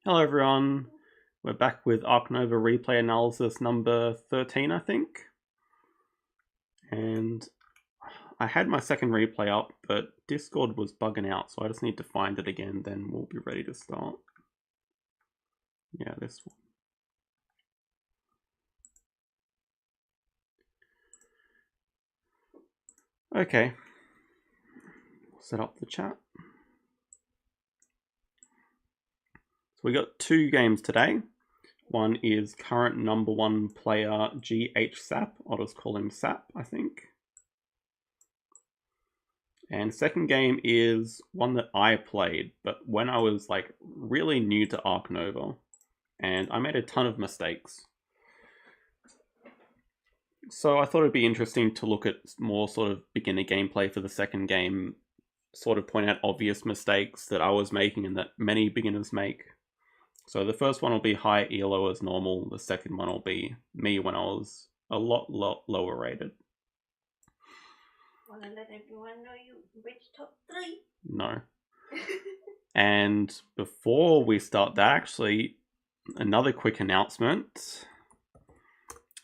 Hello everyone, we're back with Ark Nova replay analysis number 13 I think. And I had my second replay up, but Discord was bugging out, so I just need to find it again, then we'll be ready to start. Yeah, this one. Okay, set up the chat. So we got two games today. One is current number one player GhSap, I'll just call him Sap, I think. And second game is one that I played, but when I was like really new to Ark Nova, and I made a ton of mistakes. So I thought it'd be interesting to look at more sort of beginner gameplay for the second game, sort of point out obvious mistakes that I was making and that many beginners make. So the first one will be high ELO as normal, the second one will be me when I was a lot lower rated. Wanna let everyone know you reached top 3? No. And before we start that, actually, another quick announcement.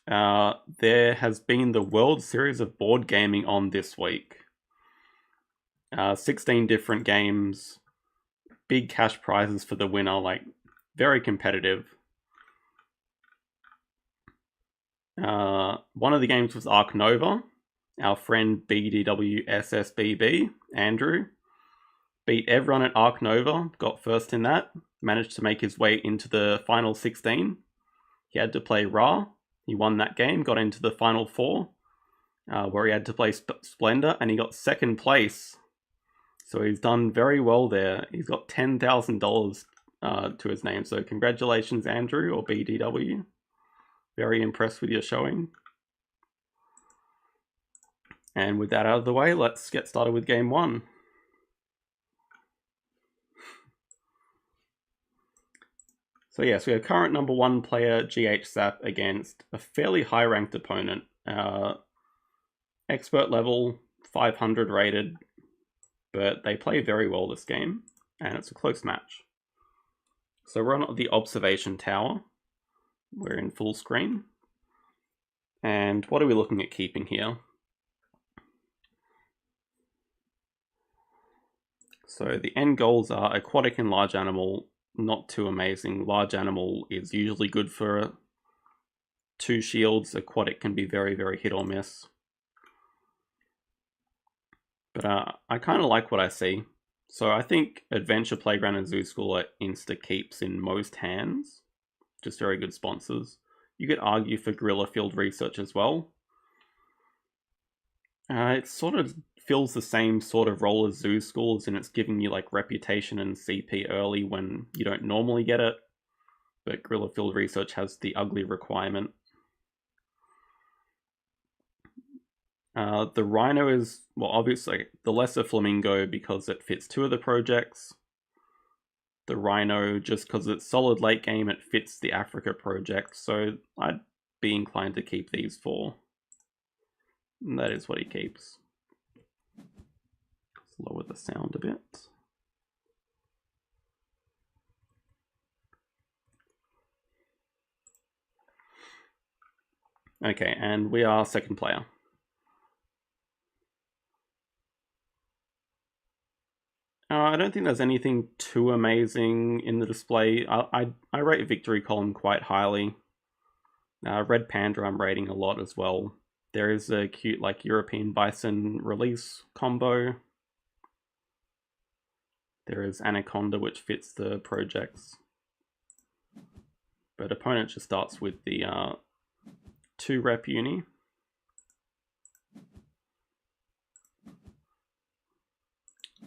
There has been the World Series of Board Gaming on this week. 16 different games, big cash prizes for the winner, like very competitive. One of the games was Ark Nova. Our friend BDWSSBB, Andrew, beat everyone at Ark Nova, got first in that, managed to make his way into the final 16. He had to play Ra. He won that game, got into the final 4, where he had to play Splendor, and he got second place. So he's done very well there. He's got $10,000 to his name. So congratulations, Andrew, or BDW. Very impressed with your showing. And with that out of the way, let's get started with game 1. So yes, we have current number 1 player GhSap against a fairly high ranked opponent. Expert level, 500 rated, but they play very well this game, and it's a close match. So we're on the observation tower. We're in full screen. And what are we looking at keeping here? So the end goals are aquatic and large animal, not too amazing. Large animal is usually good for 2 shields. Aquatic can be very, very hit or miss. But I kind of like what I see. So I think Adventure Playground and Zoo School are insta keeps in most hands. Just very good sponsors. You could argue for Guerrilla Field Research as well. It sort of fills the same sort of role as Zoo Schools, and it's giving you like reputation and CP early when you don't normally get it. But Guerrilla Field Research has the ugly requirement. The Rhino is, well, obviously the lesser Flamingo because it fits 2 of the projects. The Rhino, just because it's solid late game, it fits the Africa project, so I'd be inclined to keep these 4. And that is what he keeps. Let's lower the sound a bit. Okay, and we are second player. I don't think there's anything too amazing in the display. I rate Victory Column quite highly. Red Panda I'm rating a lot as well. There is a cute like European Bison release combo. There is Anaconda, which fits the projects. But opponent just starts with the 2 rep uni.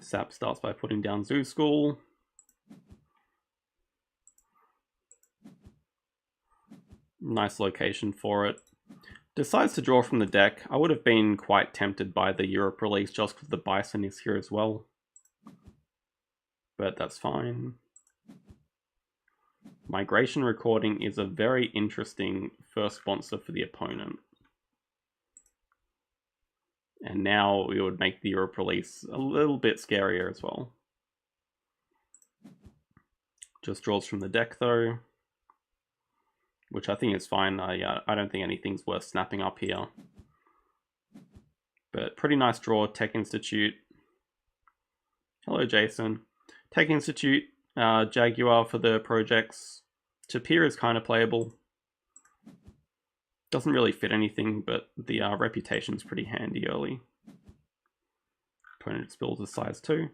Sap starts by putting down Zoo School. Nice location for it. Decides to draw from the deck. I would have been quite tempted by the Europe release just because the Bison is here as well. But that's fine. Migration Recording is a very interesting first sponsor for the opponent. And now we would make the Europe release a little bit scarier as well. Just draws from the deck though, which I think is fine. I don't think anything's worth snapping up here. But pretty nice draw. Tech Institute. Hello, Jason. Tech Institute, Jaguar for the projects. Tapir is kind of playable. Doesn't really fit anything, but the reputation's pretty handy early. Opponent spills a size 2.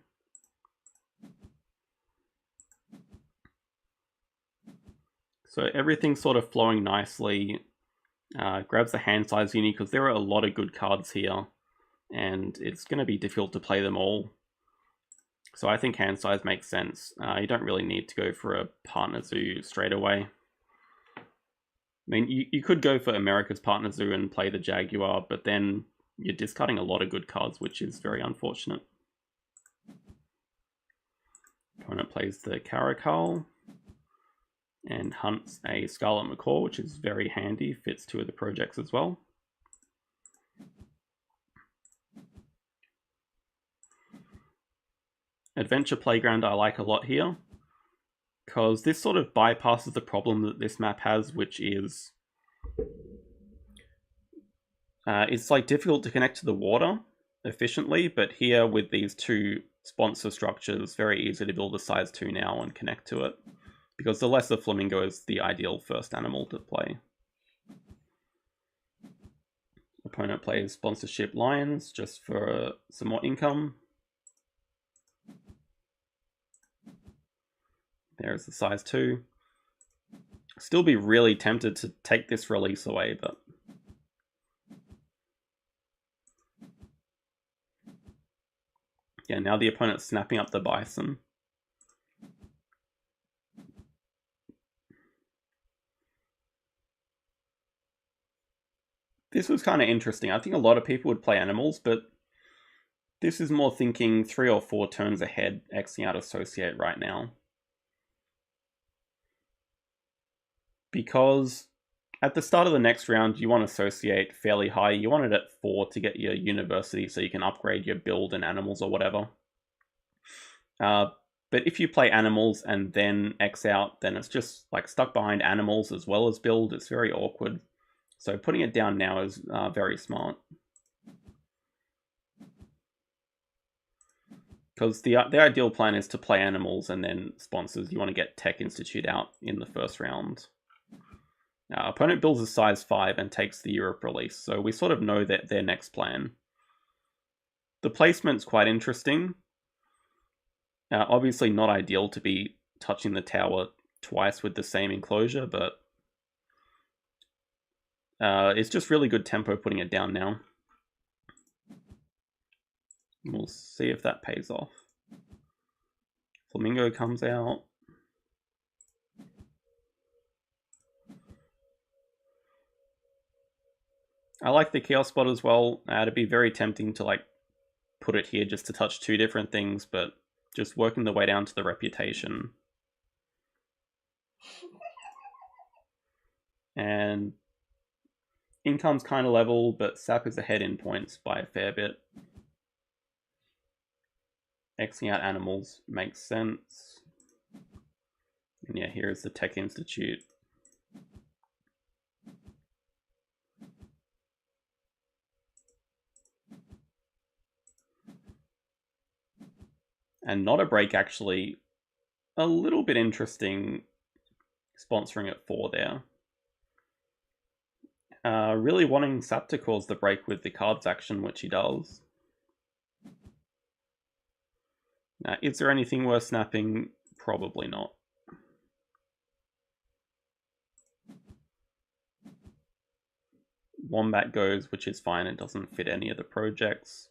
So everything's sort of flowing nicely. Grabs the hand size uni because there are a lot of good cards here, and it's going to be difficult to play them all. So I think hand size makes sense. You don't really need to go for a Partner Zoo straight away. I mean, you could go for America's Partner Zoo and play the Jaguar, but then you're discarding a lot of good cards, which is very unfortunate. Opponent plays the Caracal and hunts a Scarlet Macaw, which is very handy, fits 2 of the projects as well. Adventure Playground I like a lot here, because this sort of bypasses the problem that this map has, which is it's like difficult to connect to the water efficiently, but here with these 2 sponsor structures, very easy to build a size 2 now and connect to it, because the lesser flamingo is the ideal first animal to play. Opponent plays Sponsorship Lions just for some more income. There's the size 2. Still be really tempted to take this release away, but yeah, now the opponent's snapping up the Bison. This was kind of interesting. I think a lot of people would play animals, but this is more thinking 3 or 4 turns ahead, Xing out Associate right now. Because at the start of the next round, you want Associate fairly high. You want it at 4 to get your University so you can upgrade your build and animals or whatever. But if you play animals and then X out, then it's just like stuck behind animals as well as build. It's very awkward. So putting it down now is very smart. Because the ideal plan is to play animals and then sponsors. You want to get Tech Institute out in the first round. Opponent builds a size 5 and takes the Europe release, so we sort of know that their next plan. The placement's quite interesting. Obviously not ideal to be touching the tower twice with the same enclosure, but it's just really good tempo putting it down now. We'll see if that pays off. Flamingo comes out. I like the Chaos Spot as well. It'd be very tempting to like put it here just to touch 2 different things, but just working the way down to the reputation. And income's kind of level, but Sap is ahead in points by a fair bit. Xing out animals makes sense. And yeah, here is the Tech Institute. And not a break, actually. A little bit interesting sponsoring at 4 there. Really wanting Sap to cause the break with the cards action, which he does. Is there anything worth snapping? Probably not. Wombat goes, which is fine. It doesn't fit any of the projects.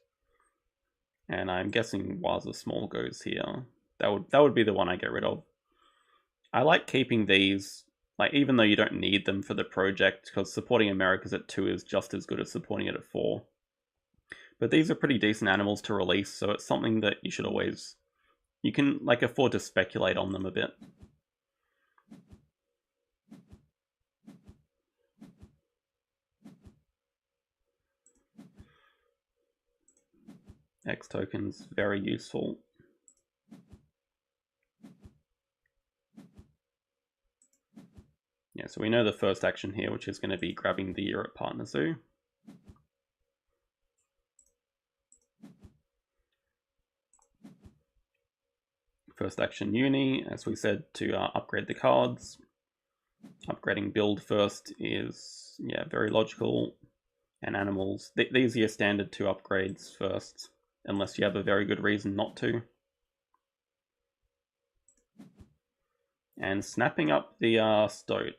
And I'm guessing Waza Small goes here. That would be the one I get rid of. I like keeping these, like, even though you don't need them for the project, because supporting Americas at 2 is just as good as supporting it at 4. But these are pretty decent animals to release, so it's something that you should always... You can, like, afford to speculate on them a bit. X tokens, very useful. Yeah, so we know the first action here, which is going to be grabbing the Europe partner zoo. First action uni, as we said, to upgrade the cards. Upgrading build first is, yeah, very logical. And animals, these are your standard 2 upgrades first, unless you have a very good reason not to. And snapping up the Stoat,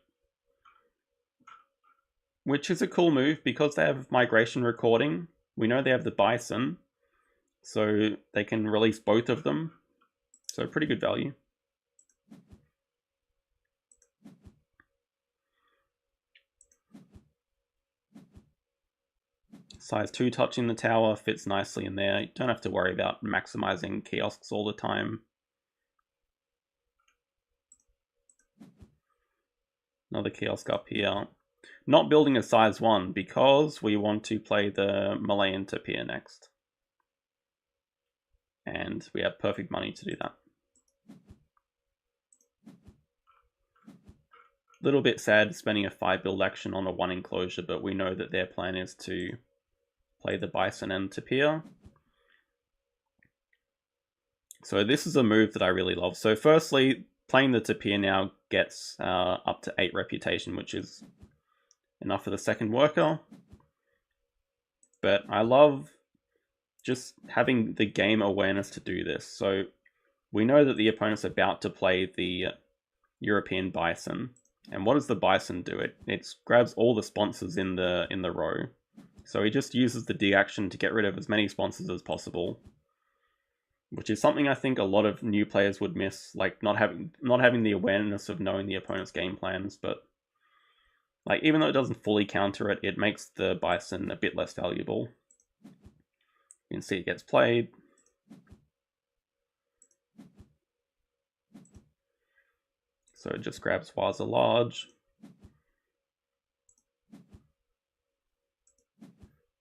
which is a cool move because they have migration recording. We know they have the bison, so they can release both of them. So pretty good value. Size 2 touching the tower fits nicely in there. You don't have to worry about maximizing kiosks all the time. Another kiosk up here. Not building a size 1 because we want to play the Malayan tapir next. And we have perfect money to do that. Little bit sad spending a 5 build action on a 1 enclosure, but we know that their plan is to play the bison and tapir. So this is a move that I really love. So firstly, playing the tapir now gets up to 8 reputation, which is enough for the second worker. But I love just having the game awareness to do this. So we know that the opponent's about to play the European bison. And what does the bison do? It grabs all the sponsors in the row. So he just uses the D action to get rid of as many sponsors as possible, which is something I think a lot of new players would miss, like not having the awareness of knowing the opponent's game plans. But like even though it doesn't fully counter it, it makes the bison a bit less valuable. You can see it gets played. So it just grabs Waza Large.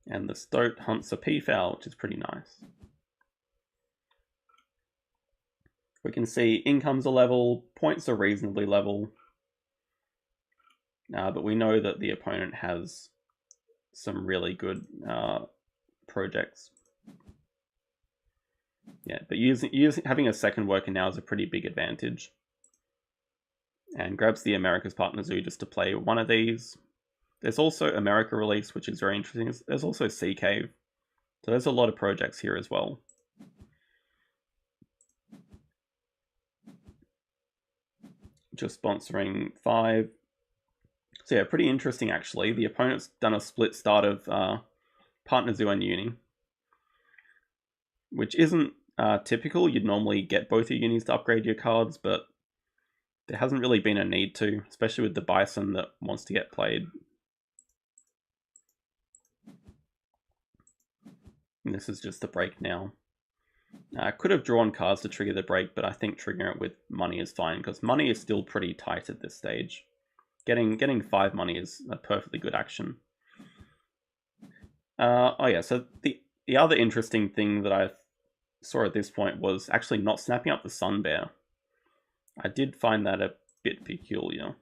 And the Stoat hunts a peafowl, which is pretty nice. We can see incomes are level, points are reasonably level. But we know that the opponent has some really good projects. Yeah, but having a second worker now is a pretty big advantage. And grabs the America's Partner Zoo just to play one of these. There's also America Release, which is very interesting. There's also Sea Cave. So there's a lot of projects here as well. Just sponsoring 5. So yeah, pretty interesting actually. The opponent's done a split start of Partner Zoo and Uni, which isn't typical. You'd normally get both your unis to upgrade your cards, but there hasn't really been a need to, especially with the bison that wants to get played. And this is just the break now. I could have drawn cards to trigger the break, but I think triggering it with money is fine, because money is still pretty tight at this stage. Getting 5 money is a perfectly good action. Oh yeah, so the other interesting thing that I saw at this point was actually not snapping up the Sun Bear. I did find that a bit peculiar.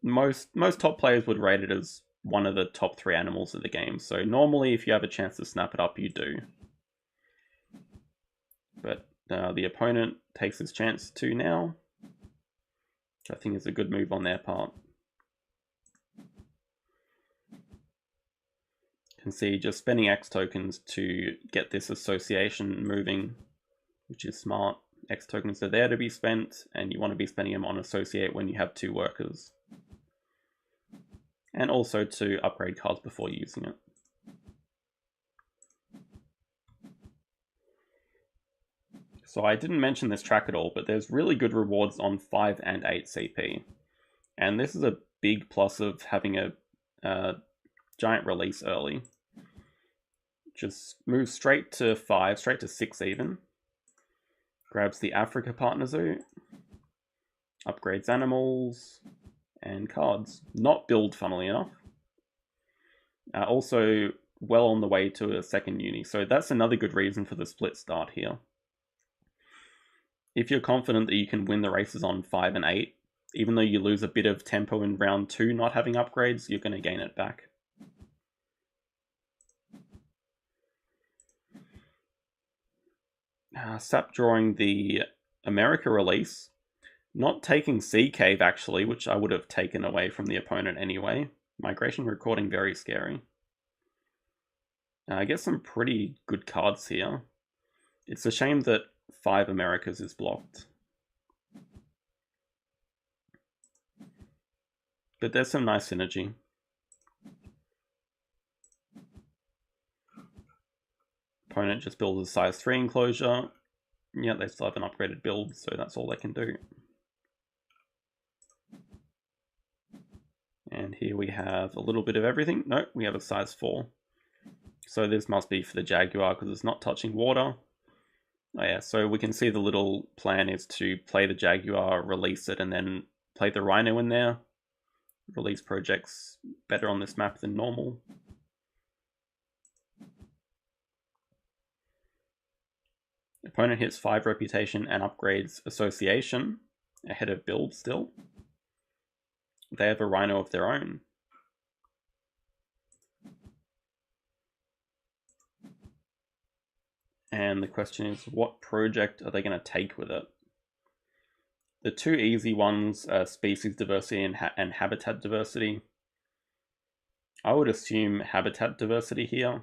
Most top players would rate it as one of the top 3 animals of the game, so normally if you have a chance to snap it up, you do. But the opponent takes his chance to now, which I think is a good move on their part. You can see just spending X tokens to get this association moving, which is smart. X tokens are there to be spent, and you want to be spending them on associate when you have 2 workers. And also to upgrade cards before using it. So I didn't mention this track at all, but there's really good rewards on 5 and 8 CP. And this is a big plus of having a giant release early. Just moves straight to 5, straight to 6 even. Grabs the Africa Partner Zoo. Upgrades animals and cards. Not build, funnily enough. Also well on the way to a second uni. So that's another good reason for the split start here. If you're confident that you can win the races on 5 and 8, even though you lose a bit of tempo in round 2 not having upgrades, you're going to gain it back. Sap drawing the America release. Not taking Sea Cave, actually, which I would have taken away from the opponent anyway. Migration Recording, very scary. I get some pretty good cards here. It's a shame that 5 Americas is blocked. But there's some nice synergy. Opponent just builds a size 3 enclosure. Yeah, they still have an upgraded build, so that's all they can do. And here we have a little bit of everything. No, we have a size 4. So this must be for the Jaguar because it's not touching water. Oh yeah, so we can see the little plan is to play the Jaguar, release it, and then play the Rhino in there. Release projects better on this map than normal. Opponent hits 5 reputation and upgrades association ahead of build still. They have a Rhino of their own. And the question is, what project are they going to take with it? The two easy ones are species diversity and habitat diversity. I would assume habitat diversity here.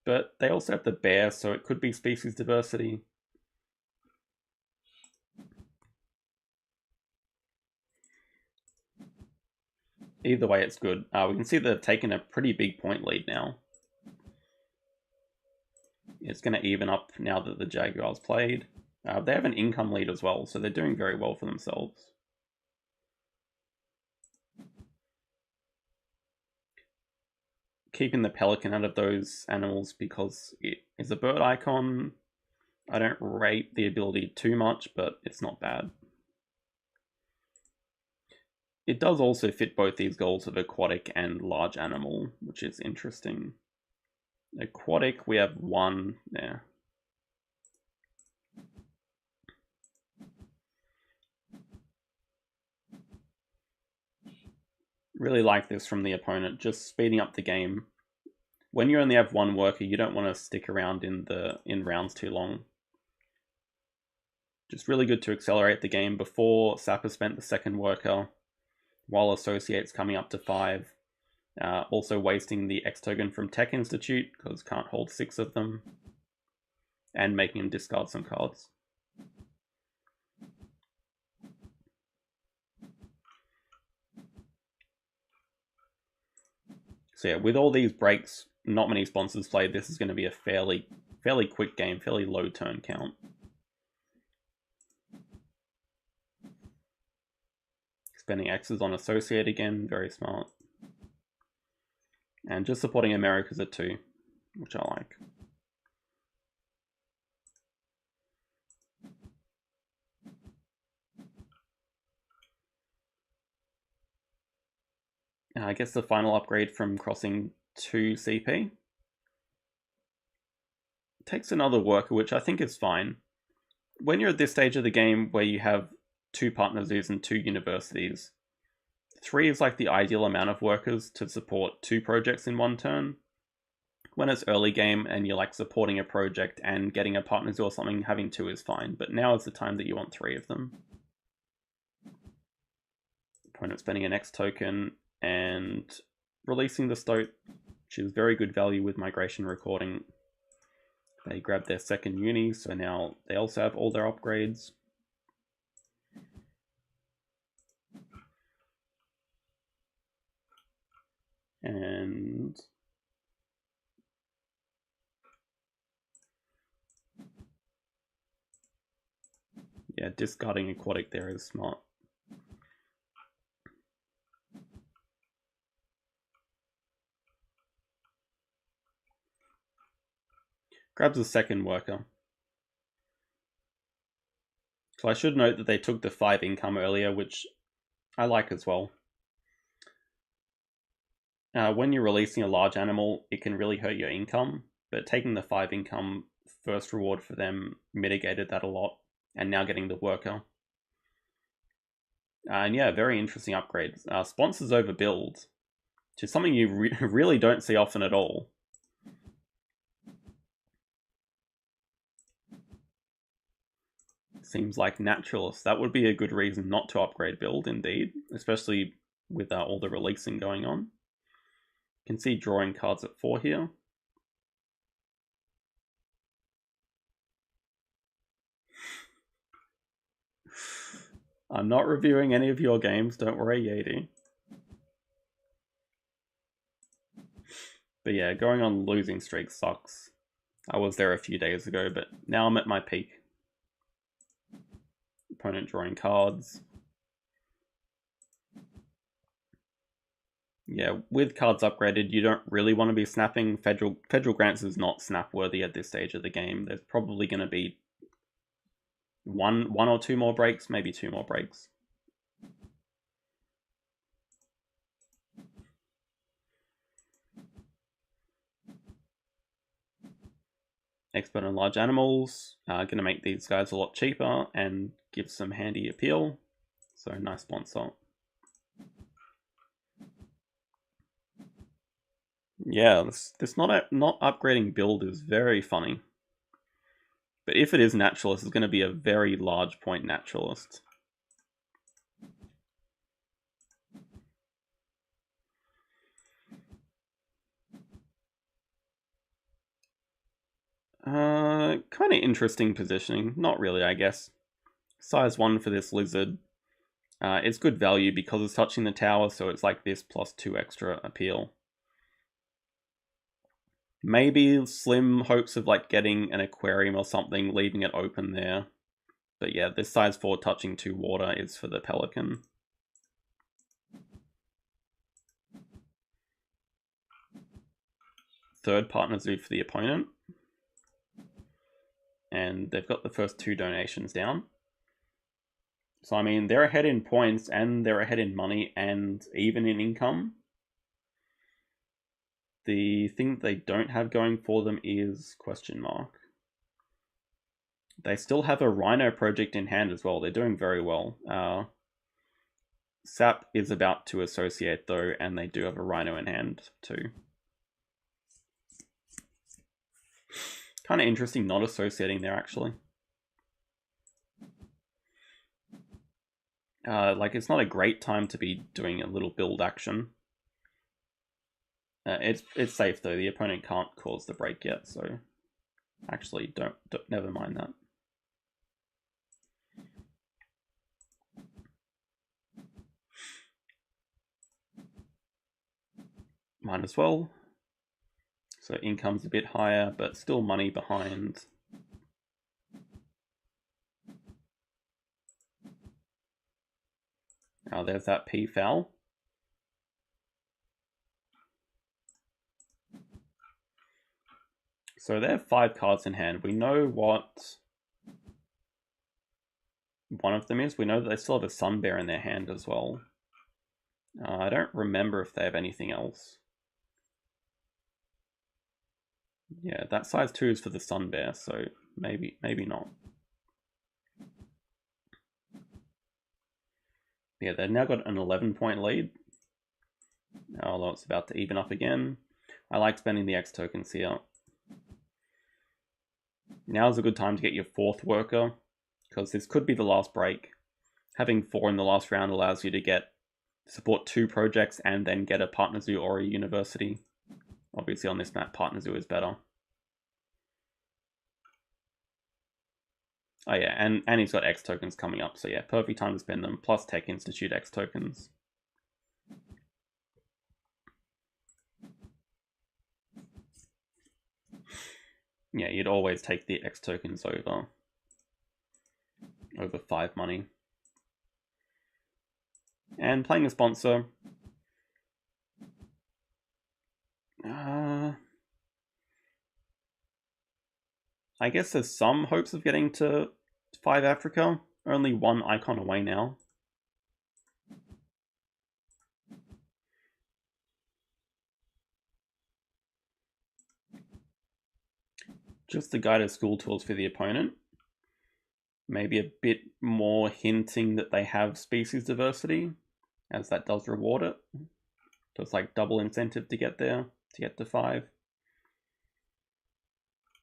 But they also have the bear, so it could be species diversity. Either way, it's good. We can see they've taken a pretty big point lead now. It's going to even up now that the Jaguars played. They have an income lead as well, so they're doing very well for themselves. Keeping the pelican out of those animals because it is a bird icon. I don't rate the ability too much, but it's not bad. It does also fit both these goals of aquatic and large animal, which is interesting. Aquatic, we have 1 there. Really like this from the opponent, just speeding up the game. When you only have 1 worker, you don't want to stick around in rounds too long. Just really good to accelerate the game before Sap has spent the 2nd worker, while Associate's coming up to 5. Also wasting the X token from Tech Institute, because can't hold 6 of them. And making him discard some cards. So yeah, with all these breaks, not many sponsors played, this is going to be a fairly quick game, fairly low turn count. Spending X's on Associate again, very smart. And just supporting Americas at 2, which I like. I guess the final upgrade from crossing to CP. Takes another worker, which I think is fine. When you're at this stage of the game where you have 2 partner zoos and 2 universities, 3 is like the ideal amount of workers to support 2 projects in 1 turn. When it's early game and you're like supporting a project and getting a partner zoo or something, having 2 is fine, but now is the time that you want 3 of them. Opponent spending an X token and releasing the Stoat, which is very good value with migration recording. They grabbed their 2nd uni, so now they also have all their upgrades. And yeah, discarding aquatic there is smart. Grabs a 2nd worker. So I should note that they took the 5 income earlier, which I like as well. When you're releasing a large animal, it can really hurt your income, but taking the 5 income first reward for them mitigated that a lot. and now getting the worker. And yeah, very interesting upgrades. Sponsors over builds, which is something you really don't see often at all. Seems like naturalist. That would be a good reason not to upgrade build, indeed, especially with all the releasing going on. You can see drawing cards at 4 here. I'm not reviewing any of your games, don't worry, Yeti. But yeah, going on losing streak sucks. I was there a few days ago, but now I'm at my peak. Opponent drawing cards. Yeah, with cards upgraded, you don't really want to be snapping. Federal Grants is not snap worthy at this stage of the game. There's probably going to be one or two more breaks, maybe 2 more breaks. Expert on large animals, going to make these guys a lot cheaper and give some handy appeal. So nice sponsor. Yeah, this not upgrading build is very funny. But if it is naturalist, it's going to be a very large point naturalist. Kind of interesting positioning. Not really, I guess. Size 1 for this lizard. It's good value because it's touching the tower, so it's like this plus 2 extra appeal. Maybe slim hopes of like getting an aquarium or something, leaving it open there. But yeah, this size 4 touching 2 water is for the pelican. Third partner zoo for the opponent. And they've got the first 2 donations down. So, I mean, they're ahead in points, and they're ahead in money, and even in income. The thing that they don't have going for them is question mark. They still have a Rhino project in hand as well. They're doing very well. GhSap is about to associate, though, and they do have a Rhino in hand, too. Kind of interesting not associating there, actually. Like, it's not a great time to be doing a little build action. It's safe, though. The opponent can't cause the break yet, so actually, don't never mind that. Might as well. So income's a bit higher, but still money behind. Now there's that P foul. So they have 5 cards in hand. We know what one of them is. We know that they still have a Sun Bear in their hand as well. I don't remember if they have anything else. Yeah, that size 2 is for the Sun Bear, so maybe not. Yeah, they've now got an 11-point lead. Although it's about to even up again. I like spending the X tokens here. Now is a good time to get your 4th worker, because this could be the last break. Having 4 in the last round allows you to support 2 projects and then get a partner zoo or a university. Obviously on this map, partner zoo is better. Oh yeah, and he's got X tokens coming up, so yeah, perfect time to spend them, plus Tech Institute X tokens. Yeah, you'd always take the X tokens over 5 money. And playing a sponsor. I guess there's some hopes of getting to 5 Africa. Only 1 icon away now. Just the guided school tours for the opponent. maybe a bit more hinting that they have species diversity, as that does reward it. So it's like double incentive to get there, to get to 5.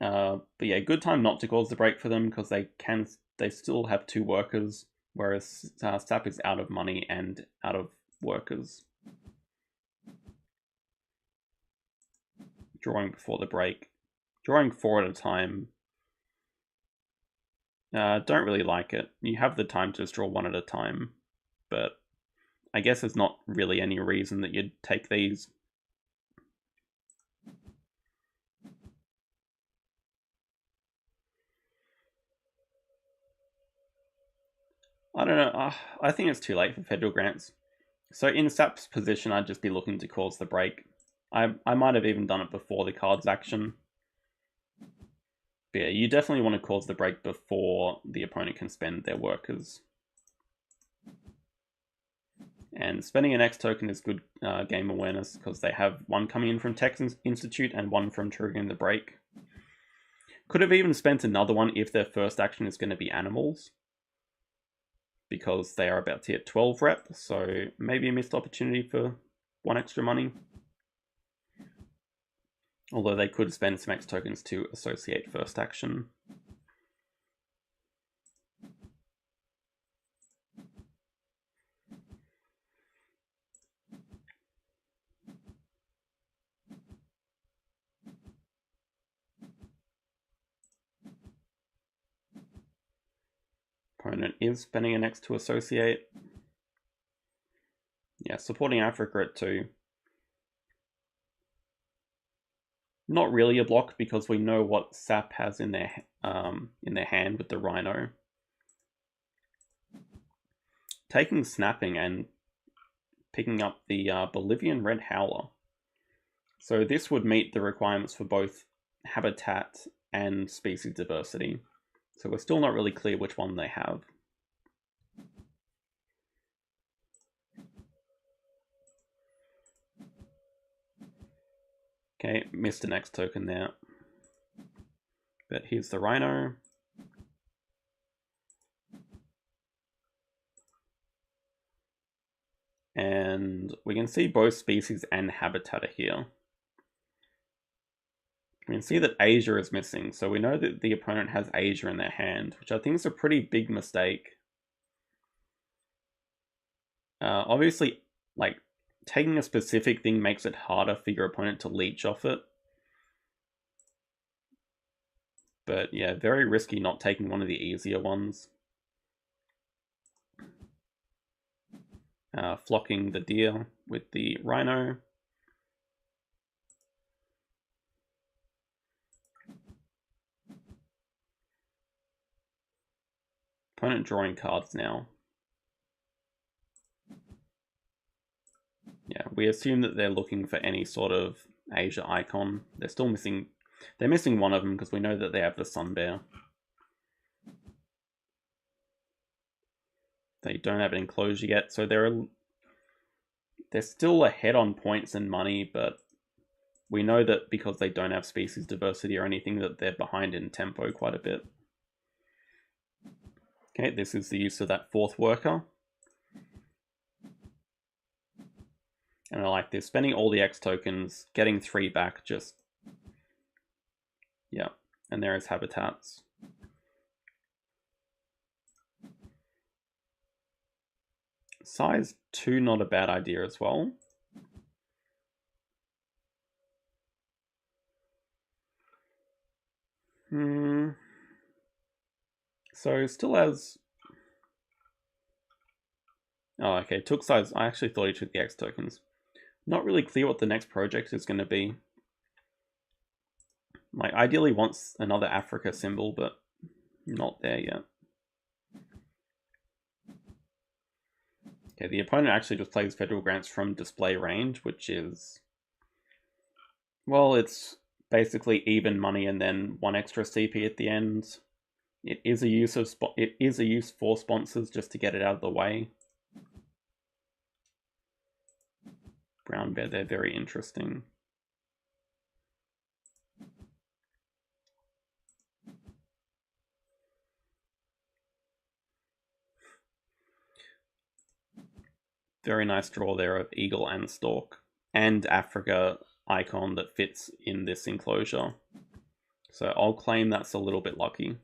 But yeah, good time not to cause the break for them, because they still have 2 workers, whereas Sap is out of money and out of workers. Drawing before the break. Drawing 4 at a time. Don't really like it. You have the time to just draw 1 at a time, but I guess there's not really any reason that you'd take these. I don't know. I think it's too late for federal grants. So in Sap's position, I'd just be looking to cause the break. I might have even done it before the card's action. But yeah, you definitely want to cause the break before the opponent can spend their workers. And spending an X token is good game awareness, because they have 1 coming in from Texas Institute and 1 from triggering the break. Could have even spent another one if their first action is going to be animals, because they are about to hit 12 rep, so maybe a missed opportunity for 1 extra money. Although they could spend some X tokens to associate first action. Opponent is spending an X to associate. Yeah, supporting Africa at 2. Not really a block, because we know what Sap has in their hand with the Rhino. Taking Snapping and picking up the Bolivian Red Howler. So this would meet the requirements for both habitat and species diversity. So we're still not really clear which one they have. Okay, missed an X token there. But here's the Rhino. And we can see both species and habitat are here. We can see that Asia is missing, so we know that the opponent has Asia in their hand, which I think is a pretty big mistake. Obviously, like, taking a specific thing makes it harder for your opponent to leech off it. But yeah, very risky not taking one of the easier ones. Flocking the deer with the Rhino. Opponent drawing cards now. Yeah, we assume that they're looking for any sort of Asia icon. They're still missing... They're missing one of them, because we know that they have the Sun Bear. They don't have an enclosure yet, so they're still ahead on points and money, but we know that because they don't have species diversity or anything, that they're behind in tempo quite a bit. Okay, this is the use of that 4th worker. And I like this. Spending all the X tokens, getting 3 back, just... Yeah, and there is habitats. Size 2, not a bad idea as well. So still has... Oh, okay, took size. I actually thought he took the X tokens. Not really clear what the next project is going to be. Like, ideally wants another Africa symbol, but not there yet. Okay, the opponent actually just plays federal grants from display range, which is... Well, it's basically even money and then 1 extra CP at the end. It is a use for sponsors, just to get it out of the way. Brown bear, they're very interesting. Very nice draw there of eagle and stork, and Africa icon that fits in this enclosure. So I'll claim that's a little bit lucky.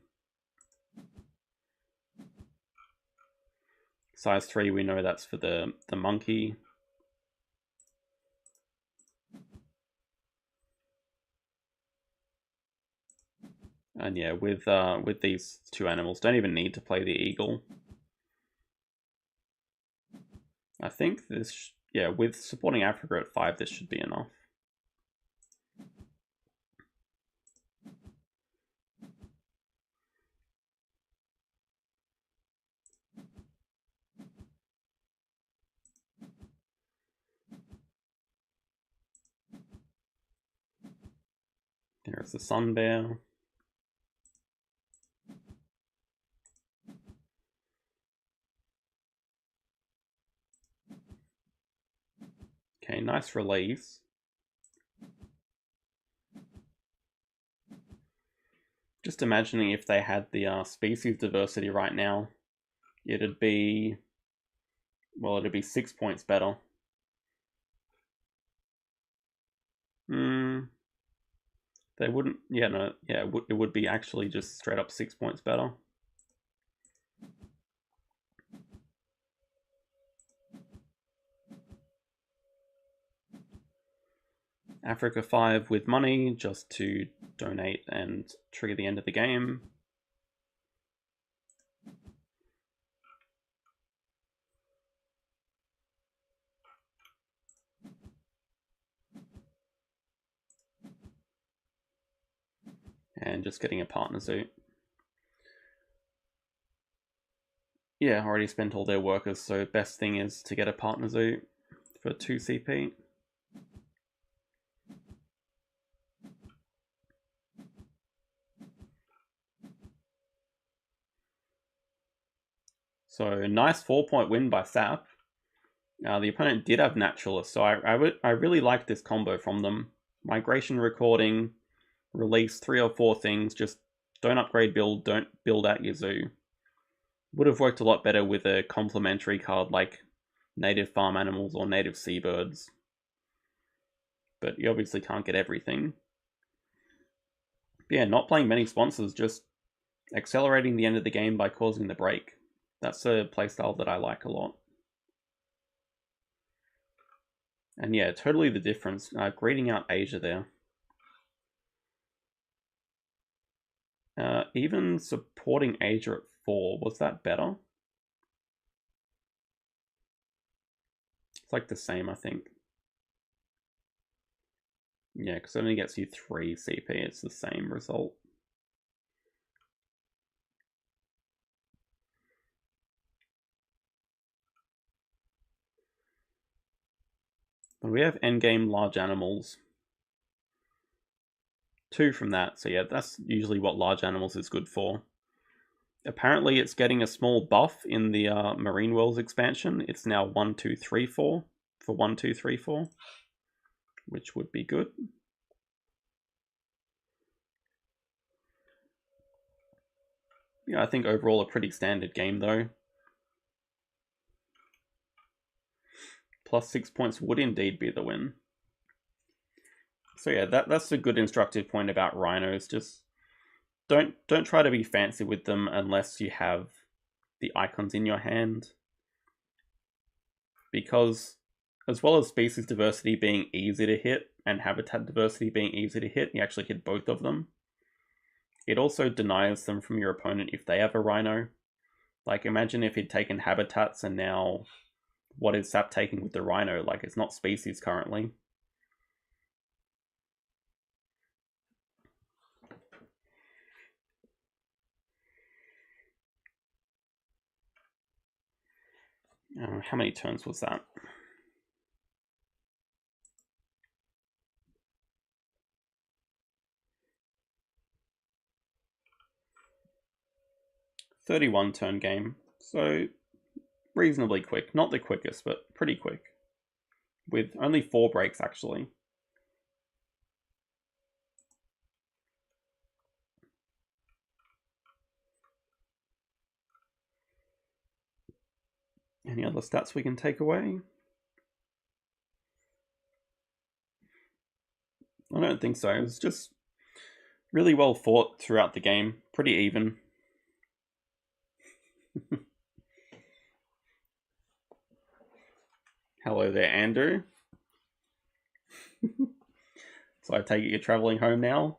Size 3, we know that's for the monkey. And yeah, with these two animals, don't even need to play the eagle. I think this, yeah, with supporting Africa at 5, this should be enough. There's the sun bear. Okay, nice release. Just imagining if they had the species diversity right now, it'd be, well, it'd be 6 points better. They wouldn't, yeah, no, yeah, it would be actually just straight up 6 points better. Africa 5 with money just to donate and trigger the end of the game. And just getting a partner zoo. Yeah, already spent all their workers, so best thing is to get a partner zoo for 2 CP. So nice 4-point win by Sap. The opponent did have Naturalist, so I really like this combo from them. Migration recording, release 3 or 4 things, just don't upgrade build, don't build out your zoo. Would have worked a lot better with a complementary card like native farm animals or native seabirds. But you obviously can't get everything. But yeah, not playing many sponsors, just accelerating the end of the game by causing the break. That's a playstyle that I like a lot. And yeah, totally the difference. Greeting out Asia there. Even supporting Asia at 4, was that better? It's like the same, I think. Yeah, because it only gets you 3 CP, it's the same result. But we have endgame large animals. 2 from that, so yeah, that's usually what large animals is good for. Apparently it's getting a small buff in the Marine Worlds expansion. It's now 1, 2, 3, 4 for 1, 2, 3, 4, which would be good. Yeah, I think overall a pretty standard game though. Plus 6 points would indeed be the win. So yeah, that's a good instructive point about rhinos. Just don't try to be fancy with them unless you have the icons in your hand. Because as well as species diversity being easy to hit and habitat diversity being easy to hit, you actually hit both of them. It also denies them from your opponent if they have a rhino. Like imagine if he'd taken habitats and now what is Sap taking with the rhino? Like it's not species currently. How many turns was that? "31 turn game, so reasonably quick. Not the quickest, but pretty quick. With only 4 breaks, actually. Any other stats we can take away? I don't think so. It was just really well fought throughout the game. Pretty even. Hello there, Andrew. So I take it you're traveling home now?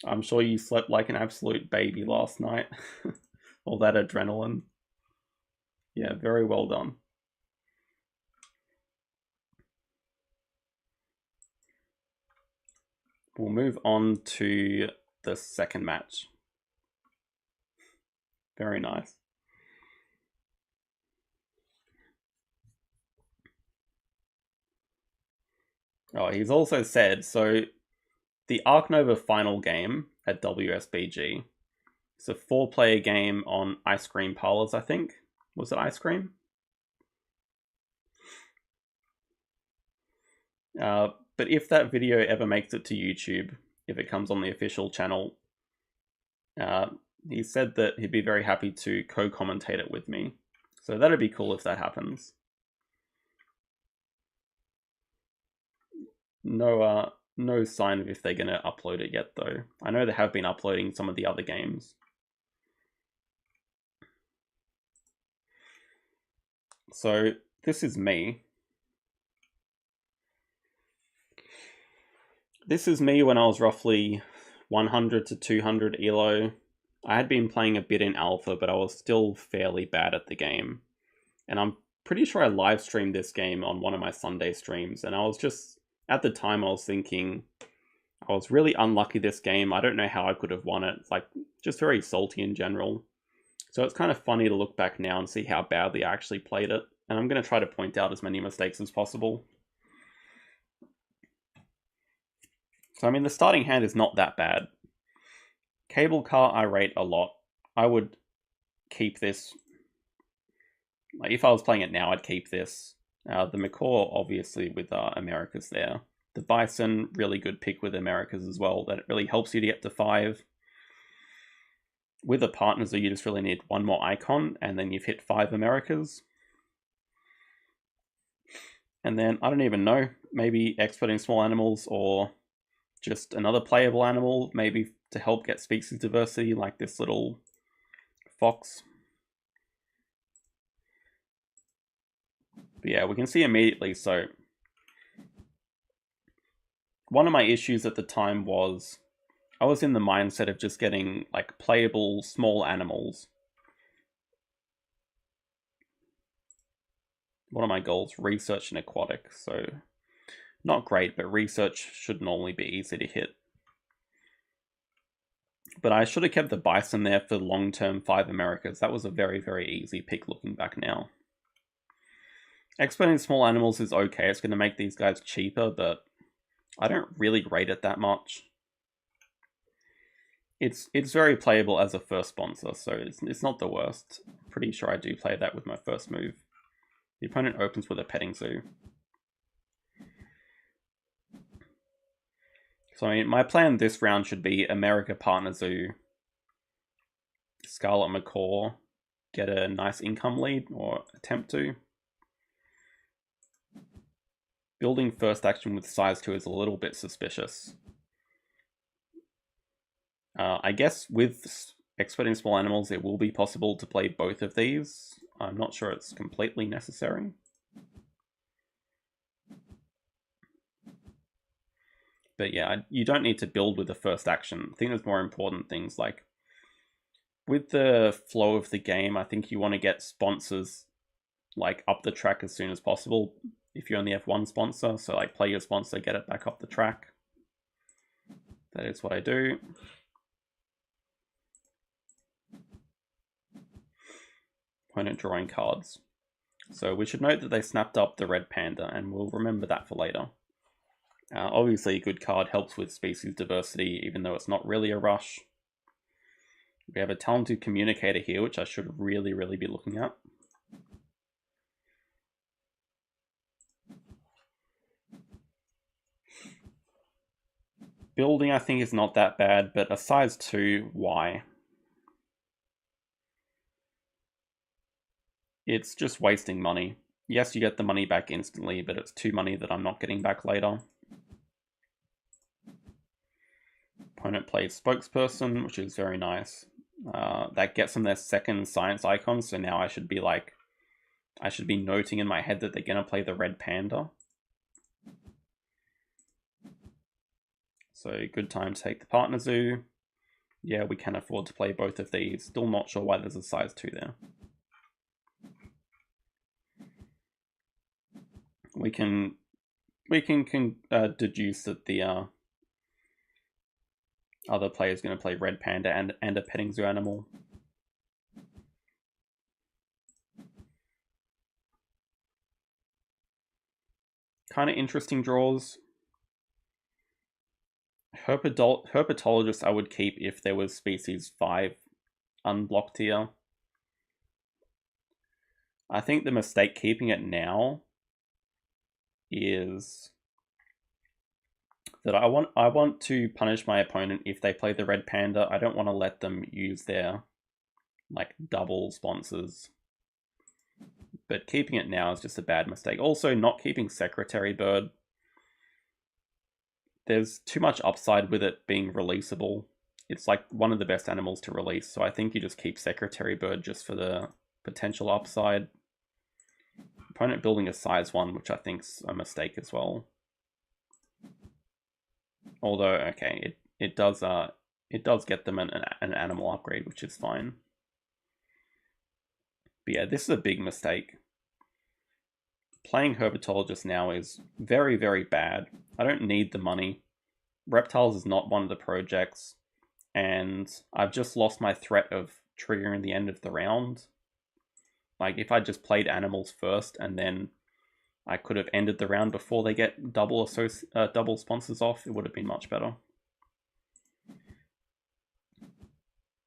I'm sure you slept like an absolute baby last night. All that adrenaline. Yeah, very well done. We'll move on to the second match. Very nice. Oh, he's also said, so the Ark Nova final game at WSBG, it's a 4-player game on Ice Cream Parlors, I think. Was it Ice Cream? But if that video ever makes it to YouTube, if it comes on the official channel, he said that he'd be very happy to co-commentate it with me. So that'd be cool if that happens. No sign of if they're going to upload it yet, though. I know they have been uploading some of the other games. So this is me. This is me when I was roughly 100 to 200 elo. I had been playing a bit in alpha, but I was still fairly bad at the game. And I'm pretty sure I live streamed this game on one of my Sunday streams, and I was just, at the time I was thinking, I was really unlucky this game. I don't know how I could have won it. It's like, just very salty in general. So it's kind of funny to look back now and see how badly I actually played it. And I'm going to try to point out as many mistakes as possible. So, I mean, the starting hand is not that bad. Cable car I rate a lot. I would keep this. Like, if I was playing it now, I'd keep this. The Macaw, obviously, with Americas there. The Bison, really good pick with Americas as well. That really helps you to get to 5. With a partner, so you just really need one more icon, and then you've hit 5 Americas. And then, I don't even know, maybe exporting small animals, or just another playable animal, maybe to help get species diversity, like this little fox. But yeah, we can see immediately, so one of my issues at the time was I was in the mindset of just getting like playable small animals. What are my goals? Research and aquatic, so not great, but research should normally be easy to hit. But I should have kept the Bison there for long-term 5 Americas. That was a very, very easy pick looking back now. Exporting small animals is okay. It's going to make these guys cheaper, but I don't really rate it that much. It's very playable as a first sponsor, so it's not the worst. Pretty sure I do play that with my first move. The opponent opens with a petting zoo. So I mean, my plan this round should be America Partner Zoo, Scarlet Macaw, get a nice income lead, or attempt to. Building first action with size 2 is a little bit suspicious. I guess with exporting small animals, it will be possible to play both of these. I'm not sure it's completely necessary. But yeah, you don't need to build with the first action. I think there's more important things like with the flow of the game, I think you want to get sponsors like up the track as soon as possible if you only have one sponsor. So like play your sponsor, get it back up the track. That is what I do. Opponent drawing cards. So we should note that they snapped up the red panda, and we'll remember that for later. Obviously, a good card helps with species diversity, even though it's not really a rush. We have a talented communicator here, which I should really, really be looking at. Building, I think, is not that bad, but a size 2, why? It's just wasting money. Yes, you get the money back instantly, but it's 2 money that I'm not getting back later. Opponent plays spokesperson, which is very nice. That gets them their second science icon, so now I should be noting in my head that they're going to play the red panda. So good time to take the partner zoo. Yeah, we can afford to play both of these. Still not sure why there's a size 2 there. We can deduce that the other player is going to play red panda and a petting zoo animal. Kind of interesting draws. Herpetologist I would keep if there was species 5 unblocked here. I think the mistake keeping it now is that I want to punish my opponent if they play the red panda. I don't want to let them use their double sponsors. But keeping it now is just a bad mistake. Also, not keeping Secretary Bird. There's too much upside with it being releasable. It's like one of the best animals to release, so I think you just keep Secretary Bird just for the potential upside. Opponent building a size 1, which I think's a mistake as well. Although, okay, it does get them an animal upgrade, which is fine. But yeah, this is a big mistake. Playing Herpetologist now is very, very bad. I don't need the money. Reptiles is not one of the projects, and I've just lost my threat of triggering the end of the round. Like, if I just played animals first, and then I could have ended the round before they get double sponsors off, it would have been much better.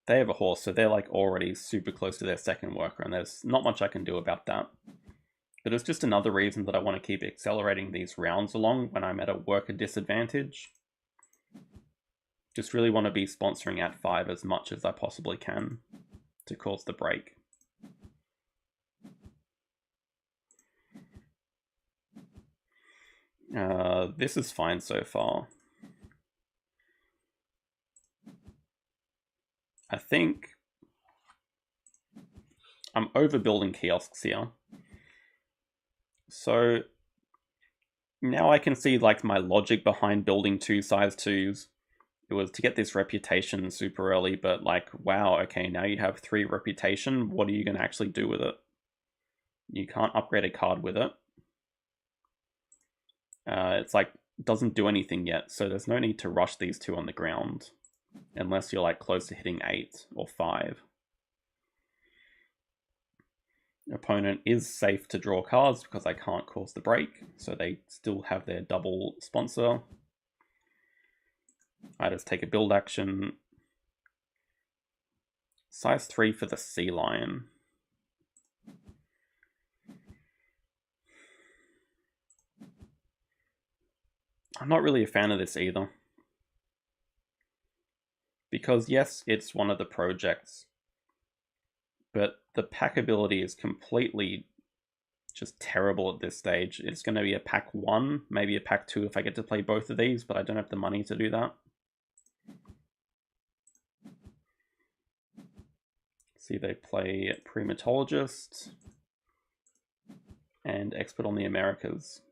They have a horse, so they're already super close to their second worker, and there's not much I can do about that. But it's just another reason that I want to keep accelerating these rounds along when I'm at a worker disadvantage. Just really want to be sponsoring at 5 as much as I possibly can to cause the break. This is fine so far. I think I'm overbuilding kiosks here. So now I can see my logic behind building 2 size 2s. It was to get this reputation super early, but wow, okay, now you have 3 reputation. What are you going to actually do with it? You can't upgrade a card with it. It's doesn't do anything yet, so there's no need to rush these 2 on the ground unless you're close to hitting 8 or 5. Opponent is safe to draw cards because I can't cause the break, so they still have their double sponsor. I just take a build action. Size 3 for the sea lion. I'm not really a fan of this either. Because yes, it's one of the projects, but the pack ability is completely just terrible at this stage. It's going to be a pack 1, maybe a pack 2 if I get to play both of these, but I don't have the money to do that. See, they play Primatologist and Expert on the Americas.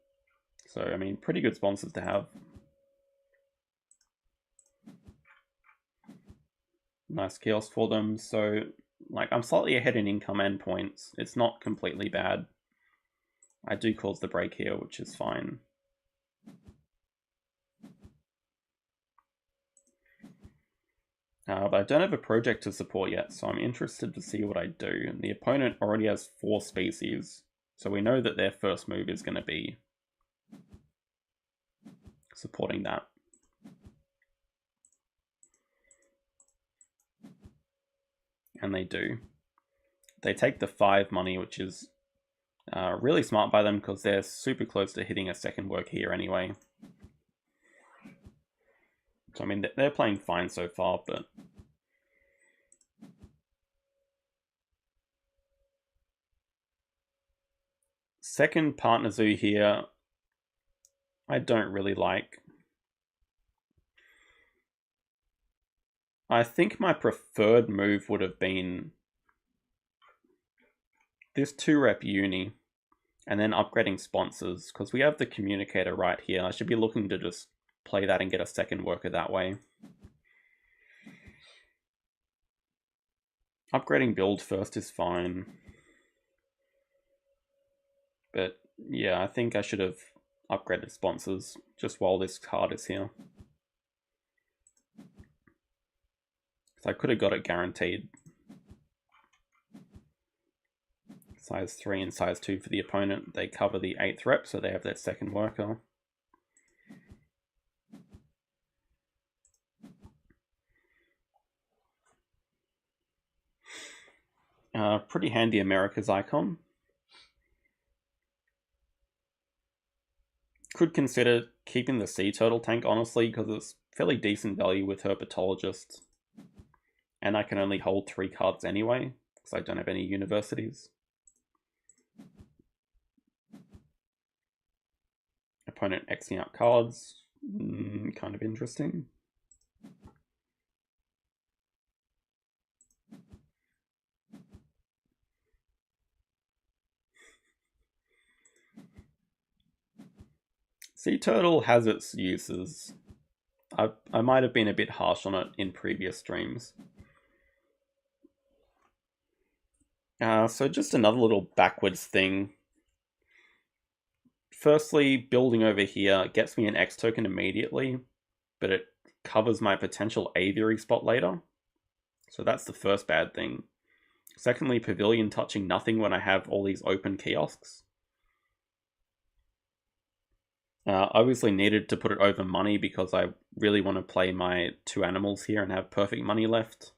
So, I mean, pretty good sponsors to have. Nice chaos for them. So, I'm slightly ahead in income and points. It's not completely bad. I do cause the break here, which is fine. But I don't have a project to support yet, so I'm interested to see what I do. The opponent already has 4 species, so we know that their first move is going to be supporting that. And they do. They take the 5 money, which is really smart by them because they're super close to hitting a second work here anyway. So, I mean, they're playing fine so far, but second partner zoo here, I don't really like. I think my preferred move would have been this 2-rep uni and then upgrading sponsors, because we have the communicator right here. I should be looking to just play that and get a second worker that way. Upgrading build first is fine. But yeah, I think I should have upgraded sponsors just while this card is here. So I could have got it guaranteed. Size 3 and size 2 for the opponent. They cover the 8th rep, so they have their second worker. Pretty handy America's icon. Could consider keeping the sea turtle tank, honestly, because it's fairly decent value with herpetologist. And I can only hold 3 cards anyway, because I don't have any universities. Opponent Xing out cards. Kind of interesting. Sea turtle has its uses. I might have been a bit harsh on it in previous streams. So just another little backwards thing. Firstly, building over here gets me an X token immediately, but it covers my potential aviary spot later. So that's the first bad thing. Secondly, pavilion touching nothing when I have all these open kiosks. Obviously needed to put it over money because I really want to play my 2 animals here and have perfect money left.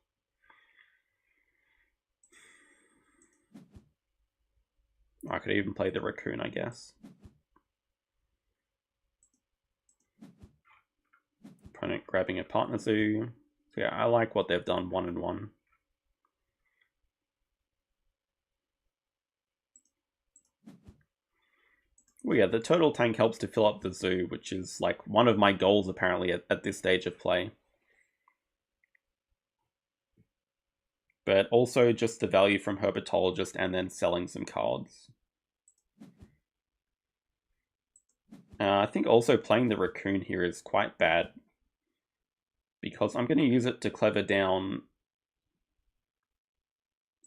I could even play the raccoon, I guess. Opponent grabbing a partner zoo. So yeah, I like what they've done 1 and 1. Well, yeah, the turtle tank helps to fill up the zoo, which is like one of my goals apparently at this stage of play. But also just the value from herpetologist and then selling some cards. I think also playing the raccoon here is quite bad, because I'm going to use it to clever down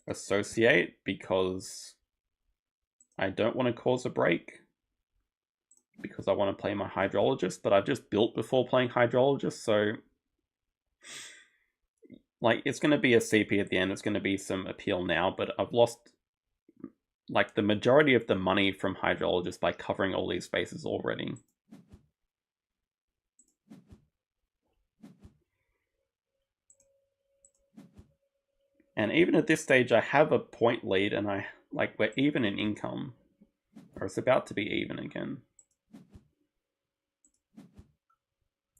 associate, because I don't want to cause a break, because I want to play my hydrologist, but I've just built before playing hydrologist, so like it's going to be a CP at the end, it's going to be some appeal now, but I've lost like the majority of the money from hydrologist by covering all these spaces already. And even at this stage, I have a point lead, and we're even in income, or it's about to be even again.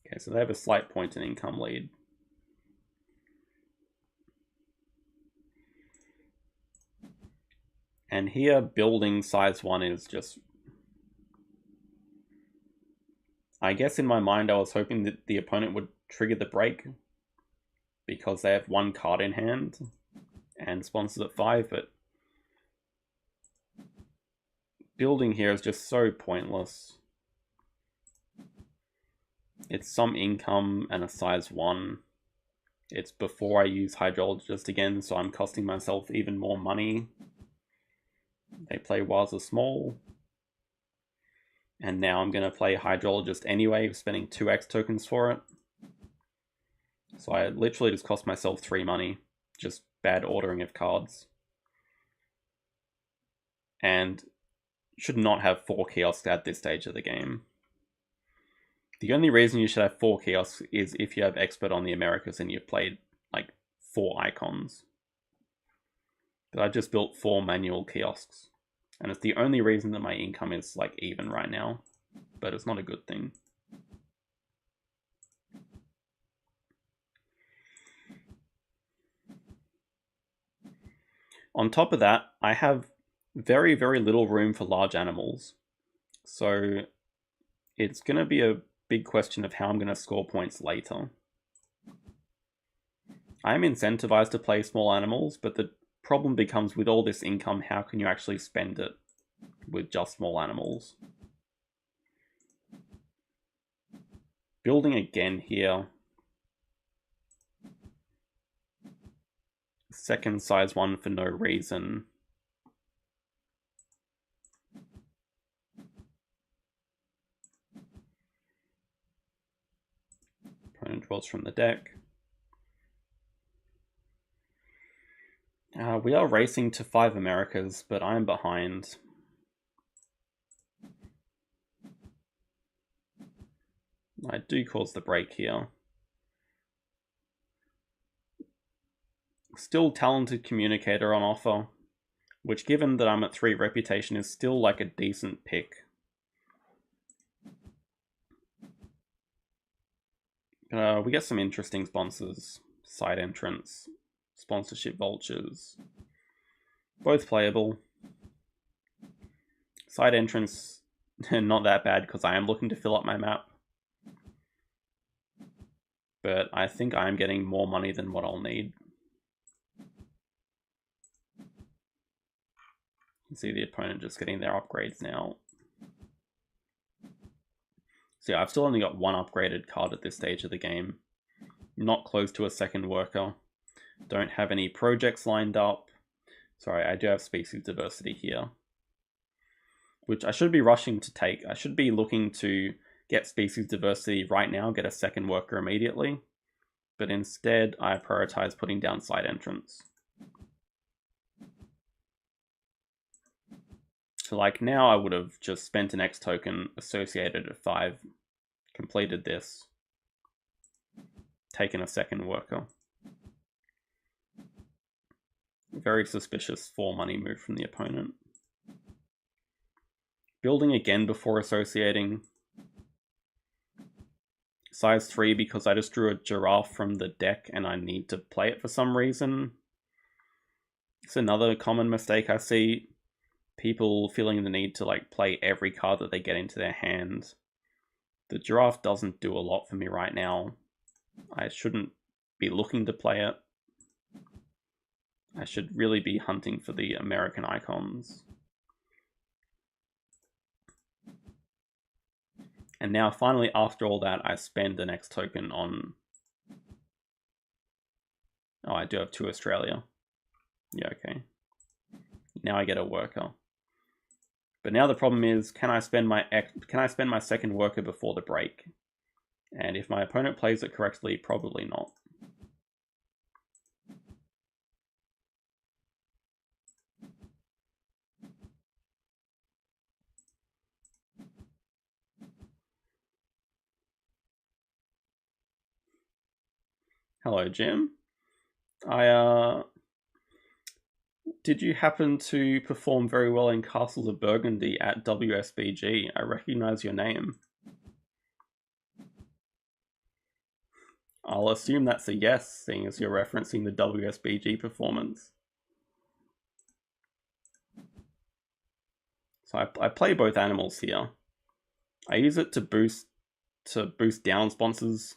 Okay, so they have a slight point in income lead. And here, building size 1 is just... I guess in my mind, I was hoping that the opponent would trigger the break, because they have 1 card in hand and sponsors at 5, but building here is just so pointless. It's some income and a size 1. It's before I use hydrologist again, so I'm costing myself even more money. They play Waza Small. And now I'm going to play hydrologist anyway, spending 2 X tokens for it. So I literally just cost myself 3 money. Just bad ordering of cards. And should not have 4 kiosks at this stage of the game. The only reason you should have 4 kiosks is if you have expert on the Americas and you've played like 4 icons. But I just built 4 manual kiosks. And it's the only reason that my income is like even right now. But it's not a good thing. On top of that, I have very, very little room for large animals. So it's going to be a big question of how I'm going to score points later. I'm incentivized to play small animals, but the problem becomes with all this income, how can you actually spend it with just small animals? Building again here. Second size one for no reason. Opponent draws from the deck. We are racing to 5 Americas, but I'm behind. I do cause the break here. Still talented communicator on offer, which given that I'm at 3 reputation is still like a decent pick. We get some interesting sponsors. Side entrance, sponsorship vultures. Both playable. Side entrance, not that bad because I am looking to fill up my map. But I think I'm getting more money than what I'll need. You can see the opponent just getting their upgrades now. So yeah, I've still only got 1 upgraded card at this stage of the game. Not close to a second worker. Don't have any projects lined up. Sorry, I do have species diversity here, which I should be rushing to take. I should be looking to get species diversity right now, get a second worker immediately. But instead, I prioritize putting down side entrance. So like now I would have just spent an X token associated at 5, completed this, taken a second worker. Very suspicious 4 money move from the opponent. Building again before associating. Size 3 because I just drew a giraffe from the deck and I need to play it for some reason. It's another common mistake I see. People feeling the need to like play every card that they get into their hand. The giraffe doesn't do a lot for me right now. I shouldn't be looking to play it. I should really be hunting for the American icons. And now finally after all that I spend the next token on... Oh, I do have 2 Australia. Yeah, okay. Now I get a worker. But now the problem is, can I spend my second worker before the break? And if my opponent plays it correctly, probably not. Hello, Jim. Did you happen to perform very well in Castles of Burgundy at WSBG? I recognize your name. I'll assume that's a yes, seeing as you're referencing the WSBG performance. So I play both animals here. I use it to boost down sponsors.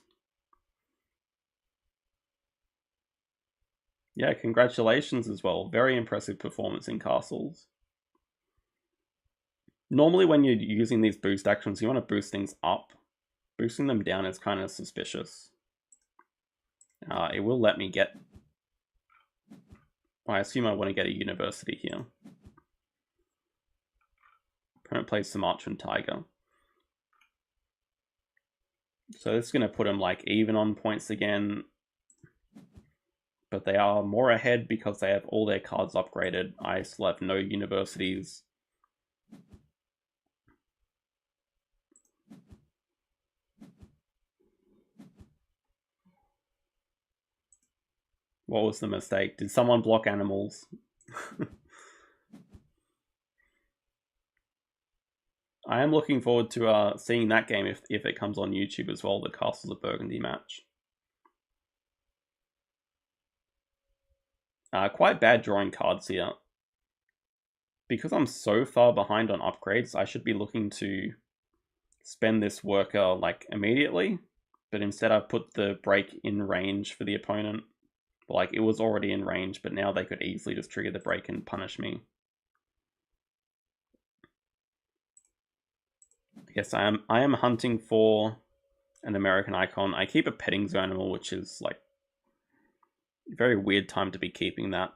Yeah, congratulations as well. Very impressive performance in castles. Normally when you're using these boost actions, you want to boost things up. Boosting them down is kind of suspicious. It will let me get... I assume I want to get a university here. Opponent plays Sumatran Tiger. So this is going to put him like even on points again. But they are more ahead because they have all their cards upgraded. I still have no universities. What was the mistake? Did someone block animals? I am looking forward to seeing that game if it comes on YouTube as well, the Castles of Burgundy match. Quite bad drawing cards here. because I'm so far behind on upgrades, I should be looking to spend this worker like immediately, but instead I've put the break in range for the opponent. Like, it was already in range, but now they could easily just trigger the break and punish me. Yes, I am hunting for an American icon. I keep a petting zoo animal, which is like a very weird time to be keeping that.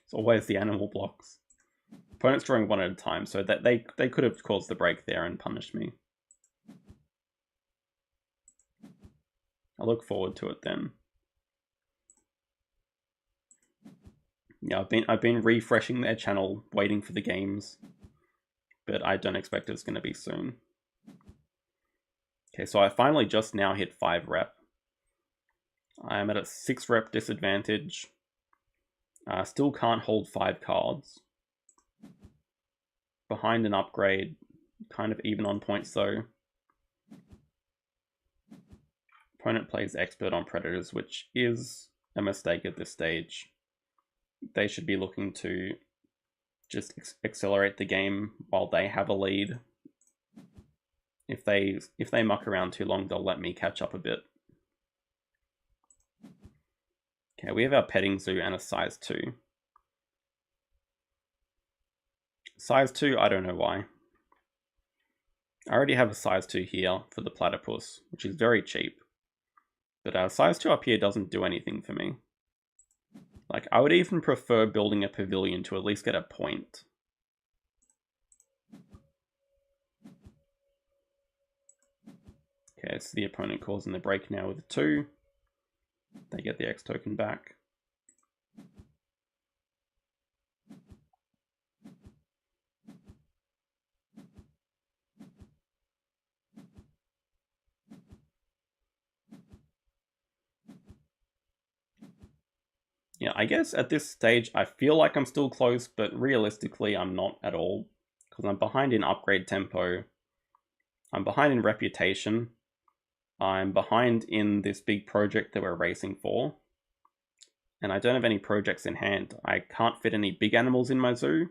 It's always the animal blocks. Opponent's drawing one at a time, so that they could have caused the break there and punished me. I look forward to it then. Yeah, I've been refreshing their channel, waiting for the games, but I don't expect it's going to be soon. Okay, so I finally just now hit 5 rep. I am at a 6 rep disadvantage. Still can't hold 5 cards. Behind an upgrade, kind of even on points though. Opponent plays expert on predators, which is a mistake at this stage. They should be looking to just accelerate the game while they have a lead. If they muck around too long, they'll let me catch up a bit. Okay, we have our petting zoo and a size 2. Size 2, I don't know why. I already have a size 2 here for the platypus, which is very cheap. But size 2 up here doesn't do anything for me. Like, I would even prefer building a pavilion to at least get a point. Okay, so the opponent calls in the break now with a 2. They get the X token back. Yeah, I guess at this stage I feel like I'm still close, but realistically I'm not at all, because I'm behind in upgrade tempo, I'm behind in reputation, I'm behind in this big project that we're racing for, and I don't have any projects in hand. I can't fit any big animals in my zoo,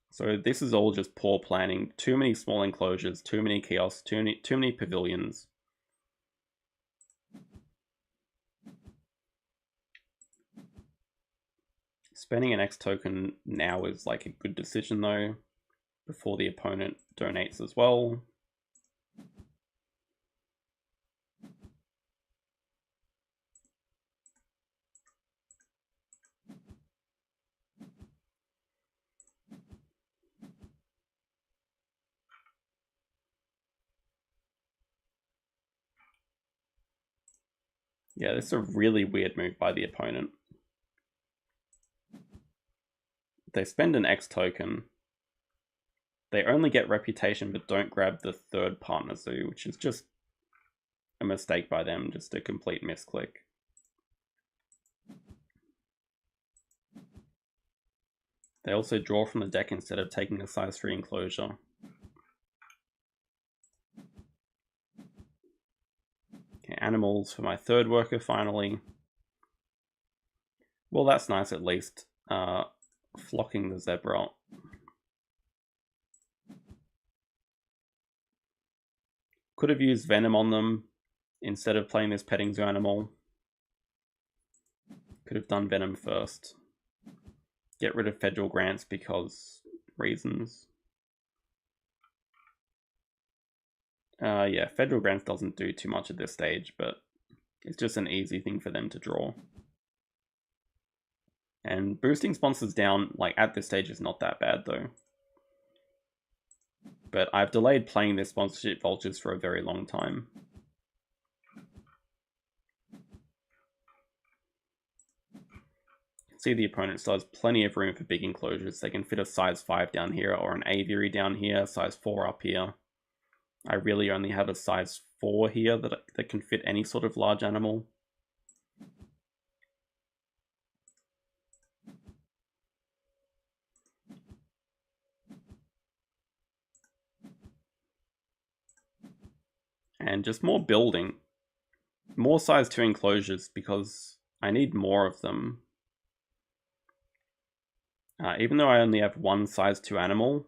so this is all just poor planning. Too many small enclosures, too many kiosks, too many pavilions. Spending an X token now is like a good decision though, before the opponent donates as well. Yeah, this is a really weird move by the opponent. They spend an X token. They only get reputation but don't grab the third partner zoo, which is just a mistake by them, just a complete misclick. They also draw from the deck instead of taking a size 3 enclosure. Okay, animals for my third worker finally. Well, that's nice at least. Flocking the zebra. Could have used venom on them instead of playing this petting zoo animal. Could have done venom first. Get rid of federal grants because reasons. Yeah, federal grants doesn't do too much at this stage, but it's just an easy thing for them to draw. And boosting sponsors down, like, at this stage is not that bad though. But I've delayed playing this sponsorship vultures for a very long time. See, the opponent still has plenty of room for big enclosures. They can fit a size 5 down here or an aviary down here, size 4 up here. I really only have a size 4 here that can fit any sort of large animal. And just more building. More size 2 enclosures, because I need more of them. Even though I only have one size 2 animal,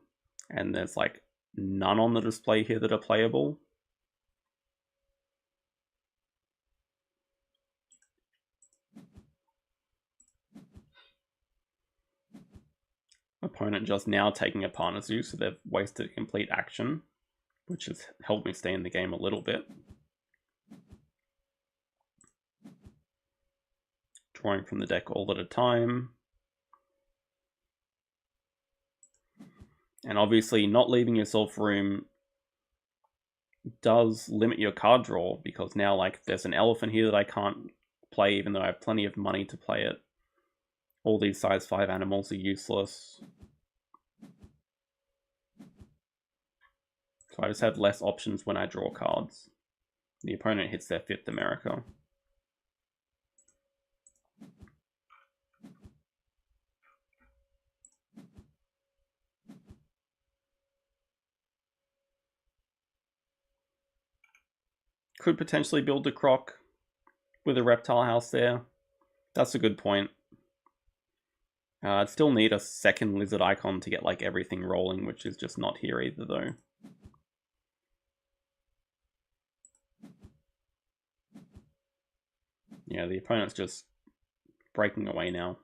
and there's like none on the display here that are playable. Opponent just now taking a partner zoo, so they've wasted a complete action, which has helped me stay in the game a little bit. Drawing from the deck all at a time. And obviously not leaving yourself room does limit your card draw, because now like there's an elephant here that I can't play even though I have plenty of money to play it. All these size 5 animals are useless. So I just have less options when I draw cards. The opponent hits their 5th America. Could potentially build a croc with a reptile house there. That's a good point. I'd still need a second lizard icon to get like everything rolling, which is just not here either though. Yeah, the opponent's just breaking away now.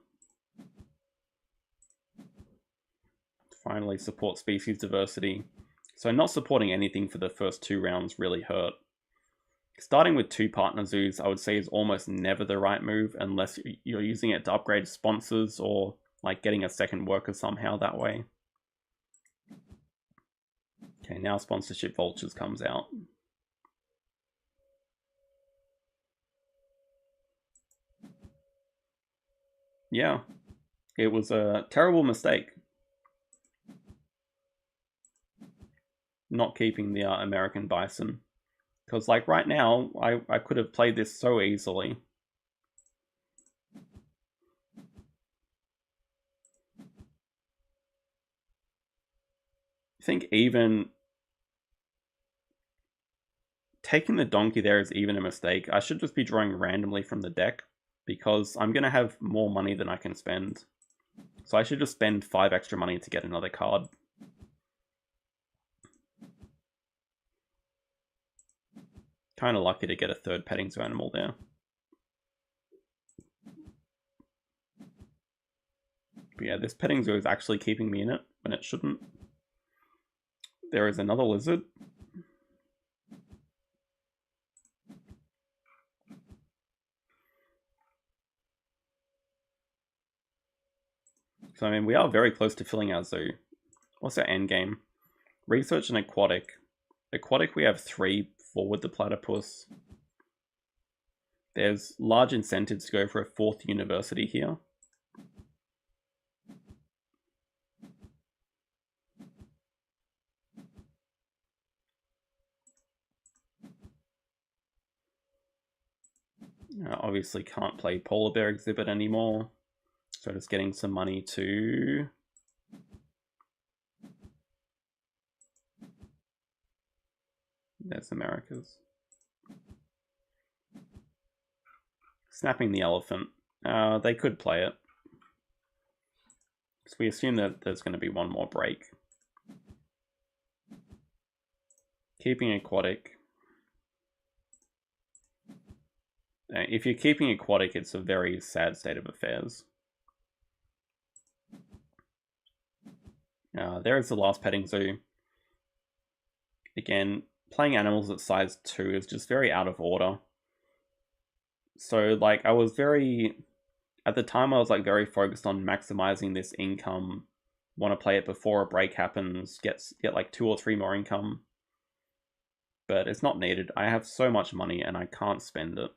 Finally support species diversity. So not supporting anything for the first 2 rounds really hurt. Starting with 2 partner zoos, I would say, is almost never the right move unless you're using it to upgrade sponsors or like getting a second worker somehow that way. Okay, now sponsorship vultures comes out. Yeah, it was a terrible mistake not keeping the American bison. Because like right now, I could have played this so easily. I think even taking the donkey there is even a mistake. I should just be drawing randomly from the deck, because I'm going to have more money than I can spend. So I should just spend 5 extra money to get another card. Kind of lucky to get a 3rd petting zoo animal there. But yeah, this petting zoo is actually keeping me in it when it shouldn't. There is another lizard. So I mean, we are very close to filling our zoo. What's our end game? Research and aquatic. Aquatic, we have 3 forward the platypus. There's large incentives to go for a 4th university here. Obviously can't play polar bear exhibit anymore. So just getting some money to there's America's. Snapping the elephant. They could play it. So we assume that there's going to be one more break. Keeping aquatic. If you're keeping aquatic, it's a very sad state of affairs. There is the last petting zoo. Again, playing animals at size 2 is just very out of order. So like I was at the time I was like very focused on maximizing this income. Want to play it before a break happens, get like 2 or 3 more income. But it's not needed. I have so much money and I can't spend it.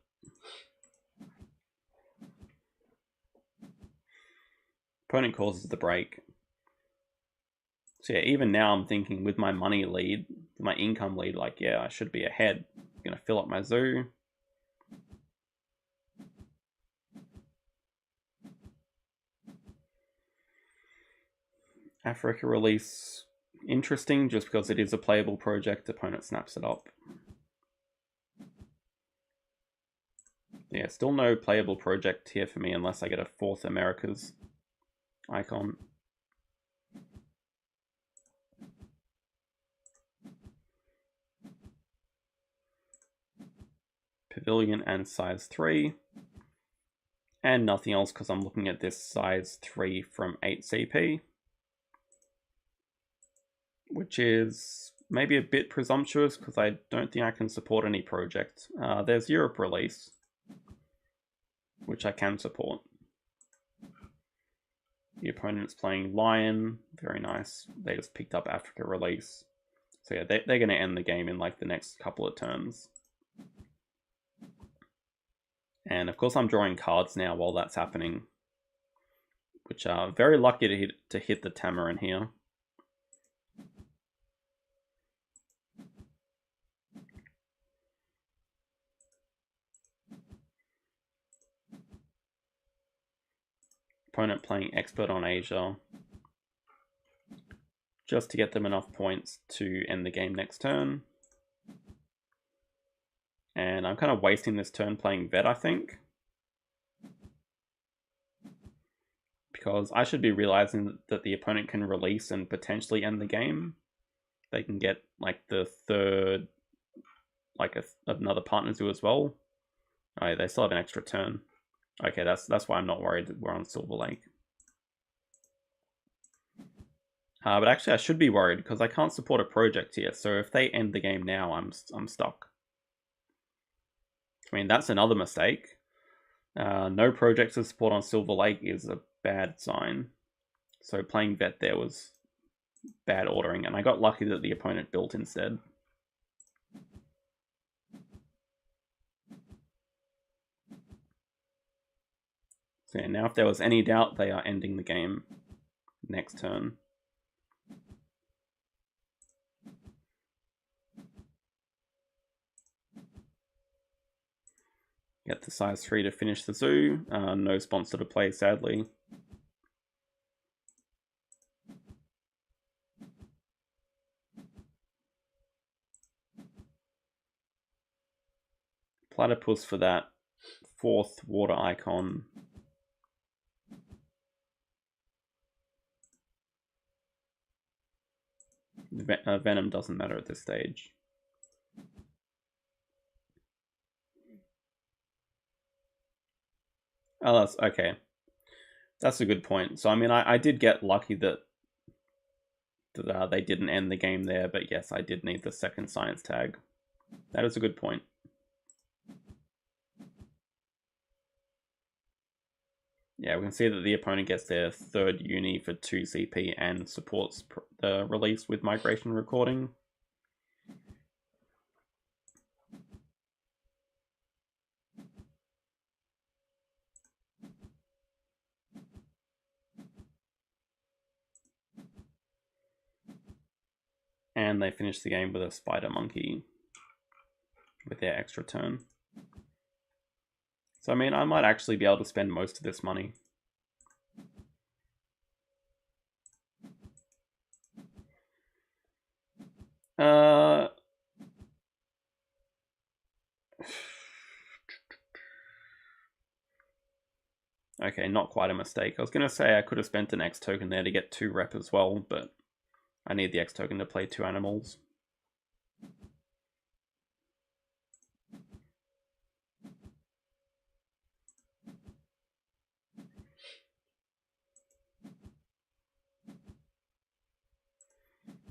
Opponent causes the break. So yeah, even now I'm thinking with my money lead, my income lead, like yeah, I should be ahead. I'm gonna fill up my zoo. Africa release, interesting just because it is a playable project. Opponent snaps it up. Yeah, still no playable project here for me unless I get a 4th Americas icon. Pavilion and size 3. And nothing else because I'm looking at this size 3 from 8 CP. Which is maybe a bit presumptuous because I don't think I can support any project. There's Europe release, which I can support. The opponent's playing Lion, very nice. They just picked up Africa release. So yeah, they're going to end the game in like the next couple of turns. And of course I'm drawing cards now while that's happening, which are very lucky to hit the Tamarin here. Opponent playing Expert on Asia, just to get them enough points to end the game next turn. And I'm kind of wasting this turn playing Vet, I think. Because I should be realizing that the opponent can release and potentially end the game. They can get like the 3rd, like another partner zoo as well. Oh, yeah, they still have an extra turn. Okay, that's why I'm not worried that we're on Silver Lake. But actually I should be worried because I can't support a project here. So if they end the game now, I'm stuck. I mean, that's another mistake. No projects to support on Silver Lake is a bad sign. So playing Vet there was bad ordering, and I got lucky that the opponent built instead. So yeah, now if there was any doubt, they are ending the game next turn. Get the size 3 to finish the zoo. No sponsor to play, sadly. Platypus for that 4th water icon. Venom doesn't matter at this stage. Oh, that's okay. That's a good point. So, I mean, I did get lucky that they didn't end the game there, but yes, I did need the 2nd science tag. That is a good point. Yeah, we can see that the opponent gets their 3rd uni for 2 CP and supports the release with migration recording. And they finish the game with a spider monkey with their extra turn. So, I mean, I might actually be able to spend most of this money. Okay, not quite a mistake. I was going to say I could have spent an X token there to get 2 rep as well, but I need the X token to play 2 animals.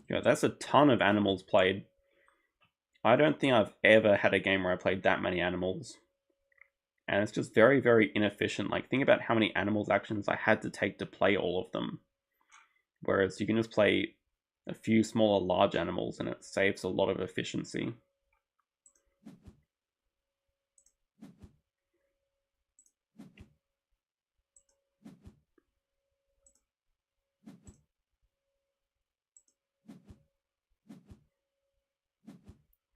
Yeah, that's a ton of animals played. I don't think I've ever had a game where I played that many animals. And it's just very, very inefficient. Like, think about how many animals actions I had to take to play all of them. Whereas you can just play a few smaller large animals and it saves a lot of efficiency.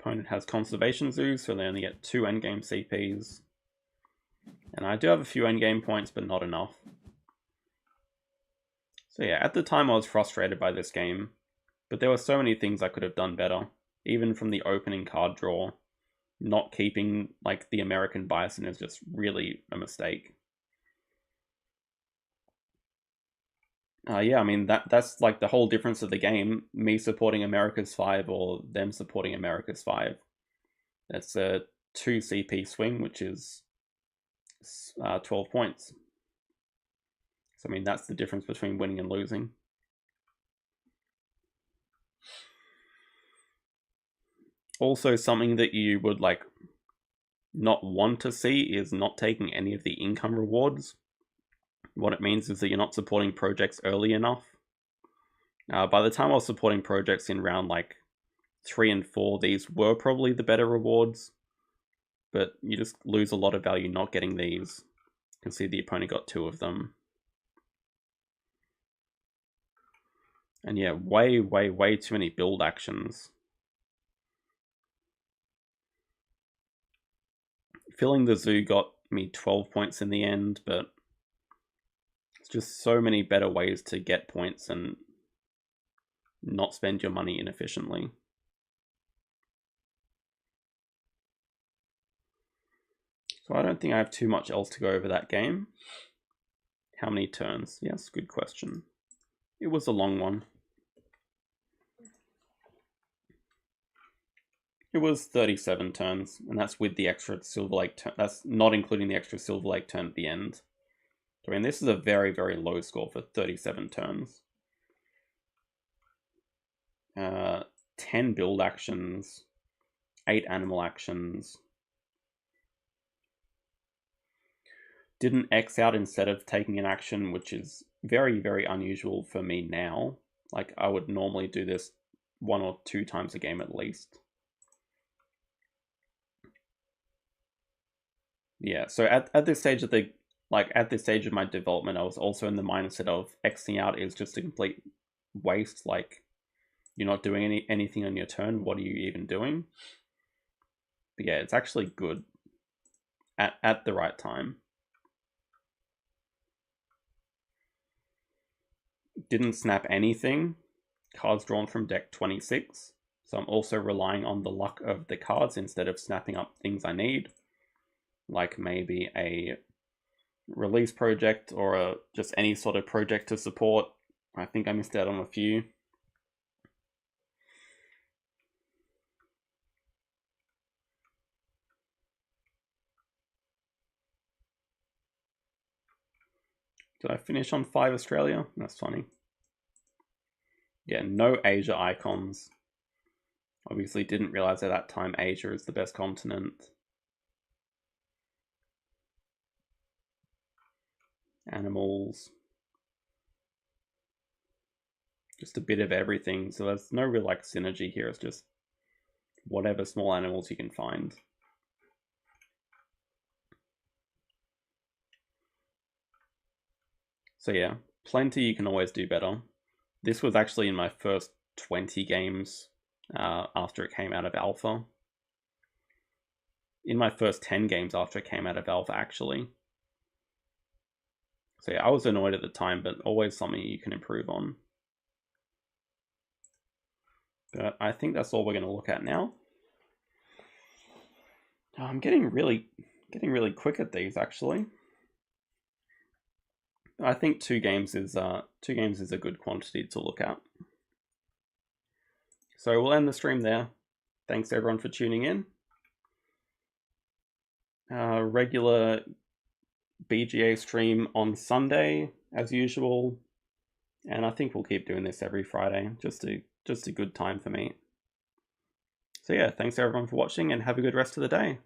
Opponent has conservation zoos, so they only get 2 endgame CPs. And I do have a few endgame points, but not enough. So yeah, at the time I was frustrated by this game, but there were so many things I could have done better, even from the opening card draw. not keeping like the American bison is just really a mistake. Yeah, I mean that's like the whole difference of the game. Me supporting America's 5 or them supporting America's 5. That's a 2 CP swing, which is 12 points. So I mean that's the difference between winning and losing. Also, something that you would like not want to see is not taking any of the income rewards. What it means is that you're not supporting projects early enough. By the time I was supporting projects in round like 3 and 4, these were probably the better rewards, but you just lose a lot of value not getting these. You can see the opponent got 2 of them. And yeah, way too many build actions. Filling the zoo got me 12 points in the end, but it's just so many better ways to get points and not spend your money inefficiently. So I don't think I have too much else to go over that game. How many turns? Yes, good question. It was a long one. It was 37 turns, and that's with the extra Silver Lake turn. That's not including the extra Silver Lake turn at the end. So, I mean, this is a very low score for 37 turns. 10 build actions, 8 animal actions. Didn't X out instead of taking an action, which is very unusual for me now. Like, I would normally do this 1 or 2 times a game at least. Yeah, so at this stage of the at this stage of my development, I was also in the mindset of Xing out is just a complete waste. Like, you're not doing anything on your turn. What are you even doing? But yeah, it's actually good at the right time. Didn't snap anything. Cards drawn from deck 26. So I'm also relying on the luck of the cards instead of snapping up things I need. Like maybe a release project or just any sort of project to support. I think I missed out on a few. Did I finish on 5 Australia? That's funny. Yeah, no Asia icons. Obviously didn't realize at that time Asia is the best continent. Animals. Just a bit of everything. So there's no real like synergy here. It's just whatever small animals you can find. So yeah, plenty you can always do better. This was actually in my first 20 games after it came out of alpha. In my first 10 games after it came out of alpha, actually. So yeah, I was annoyed at the time, but always something you can improve on. But I think that's all we're going to look at now. I'm getting really quick at these, actually. I think 2 games is a good quantity to look at. So we'll end the stream there. Thanks everyone for tuning in. Regular BGA stream on Sunday as usual, and I think we'll keep doing this every Friday. Just a good time for me. So yeah, thanks everyone for watching and have a good rest of the day.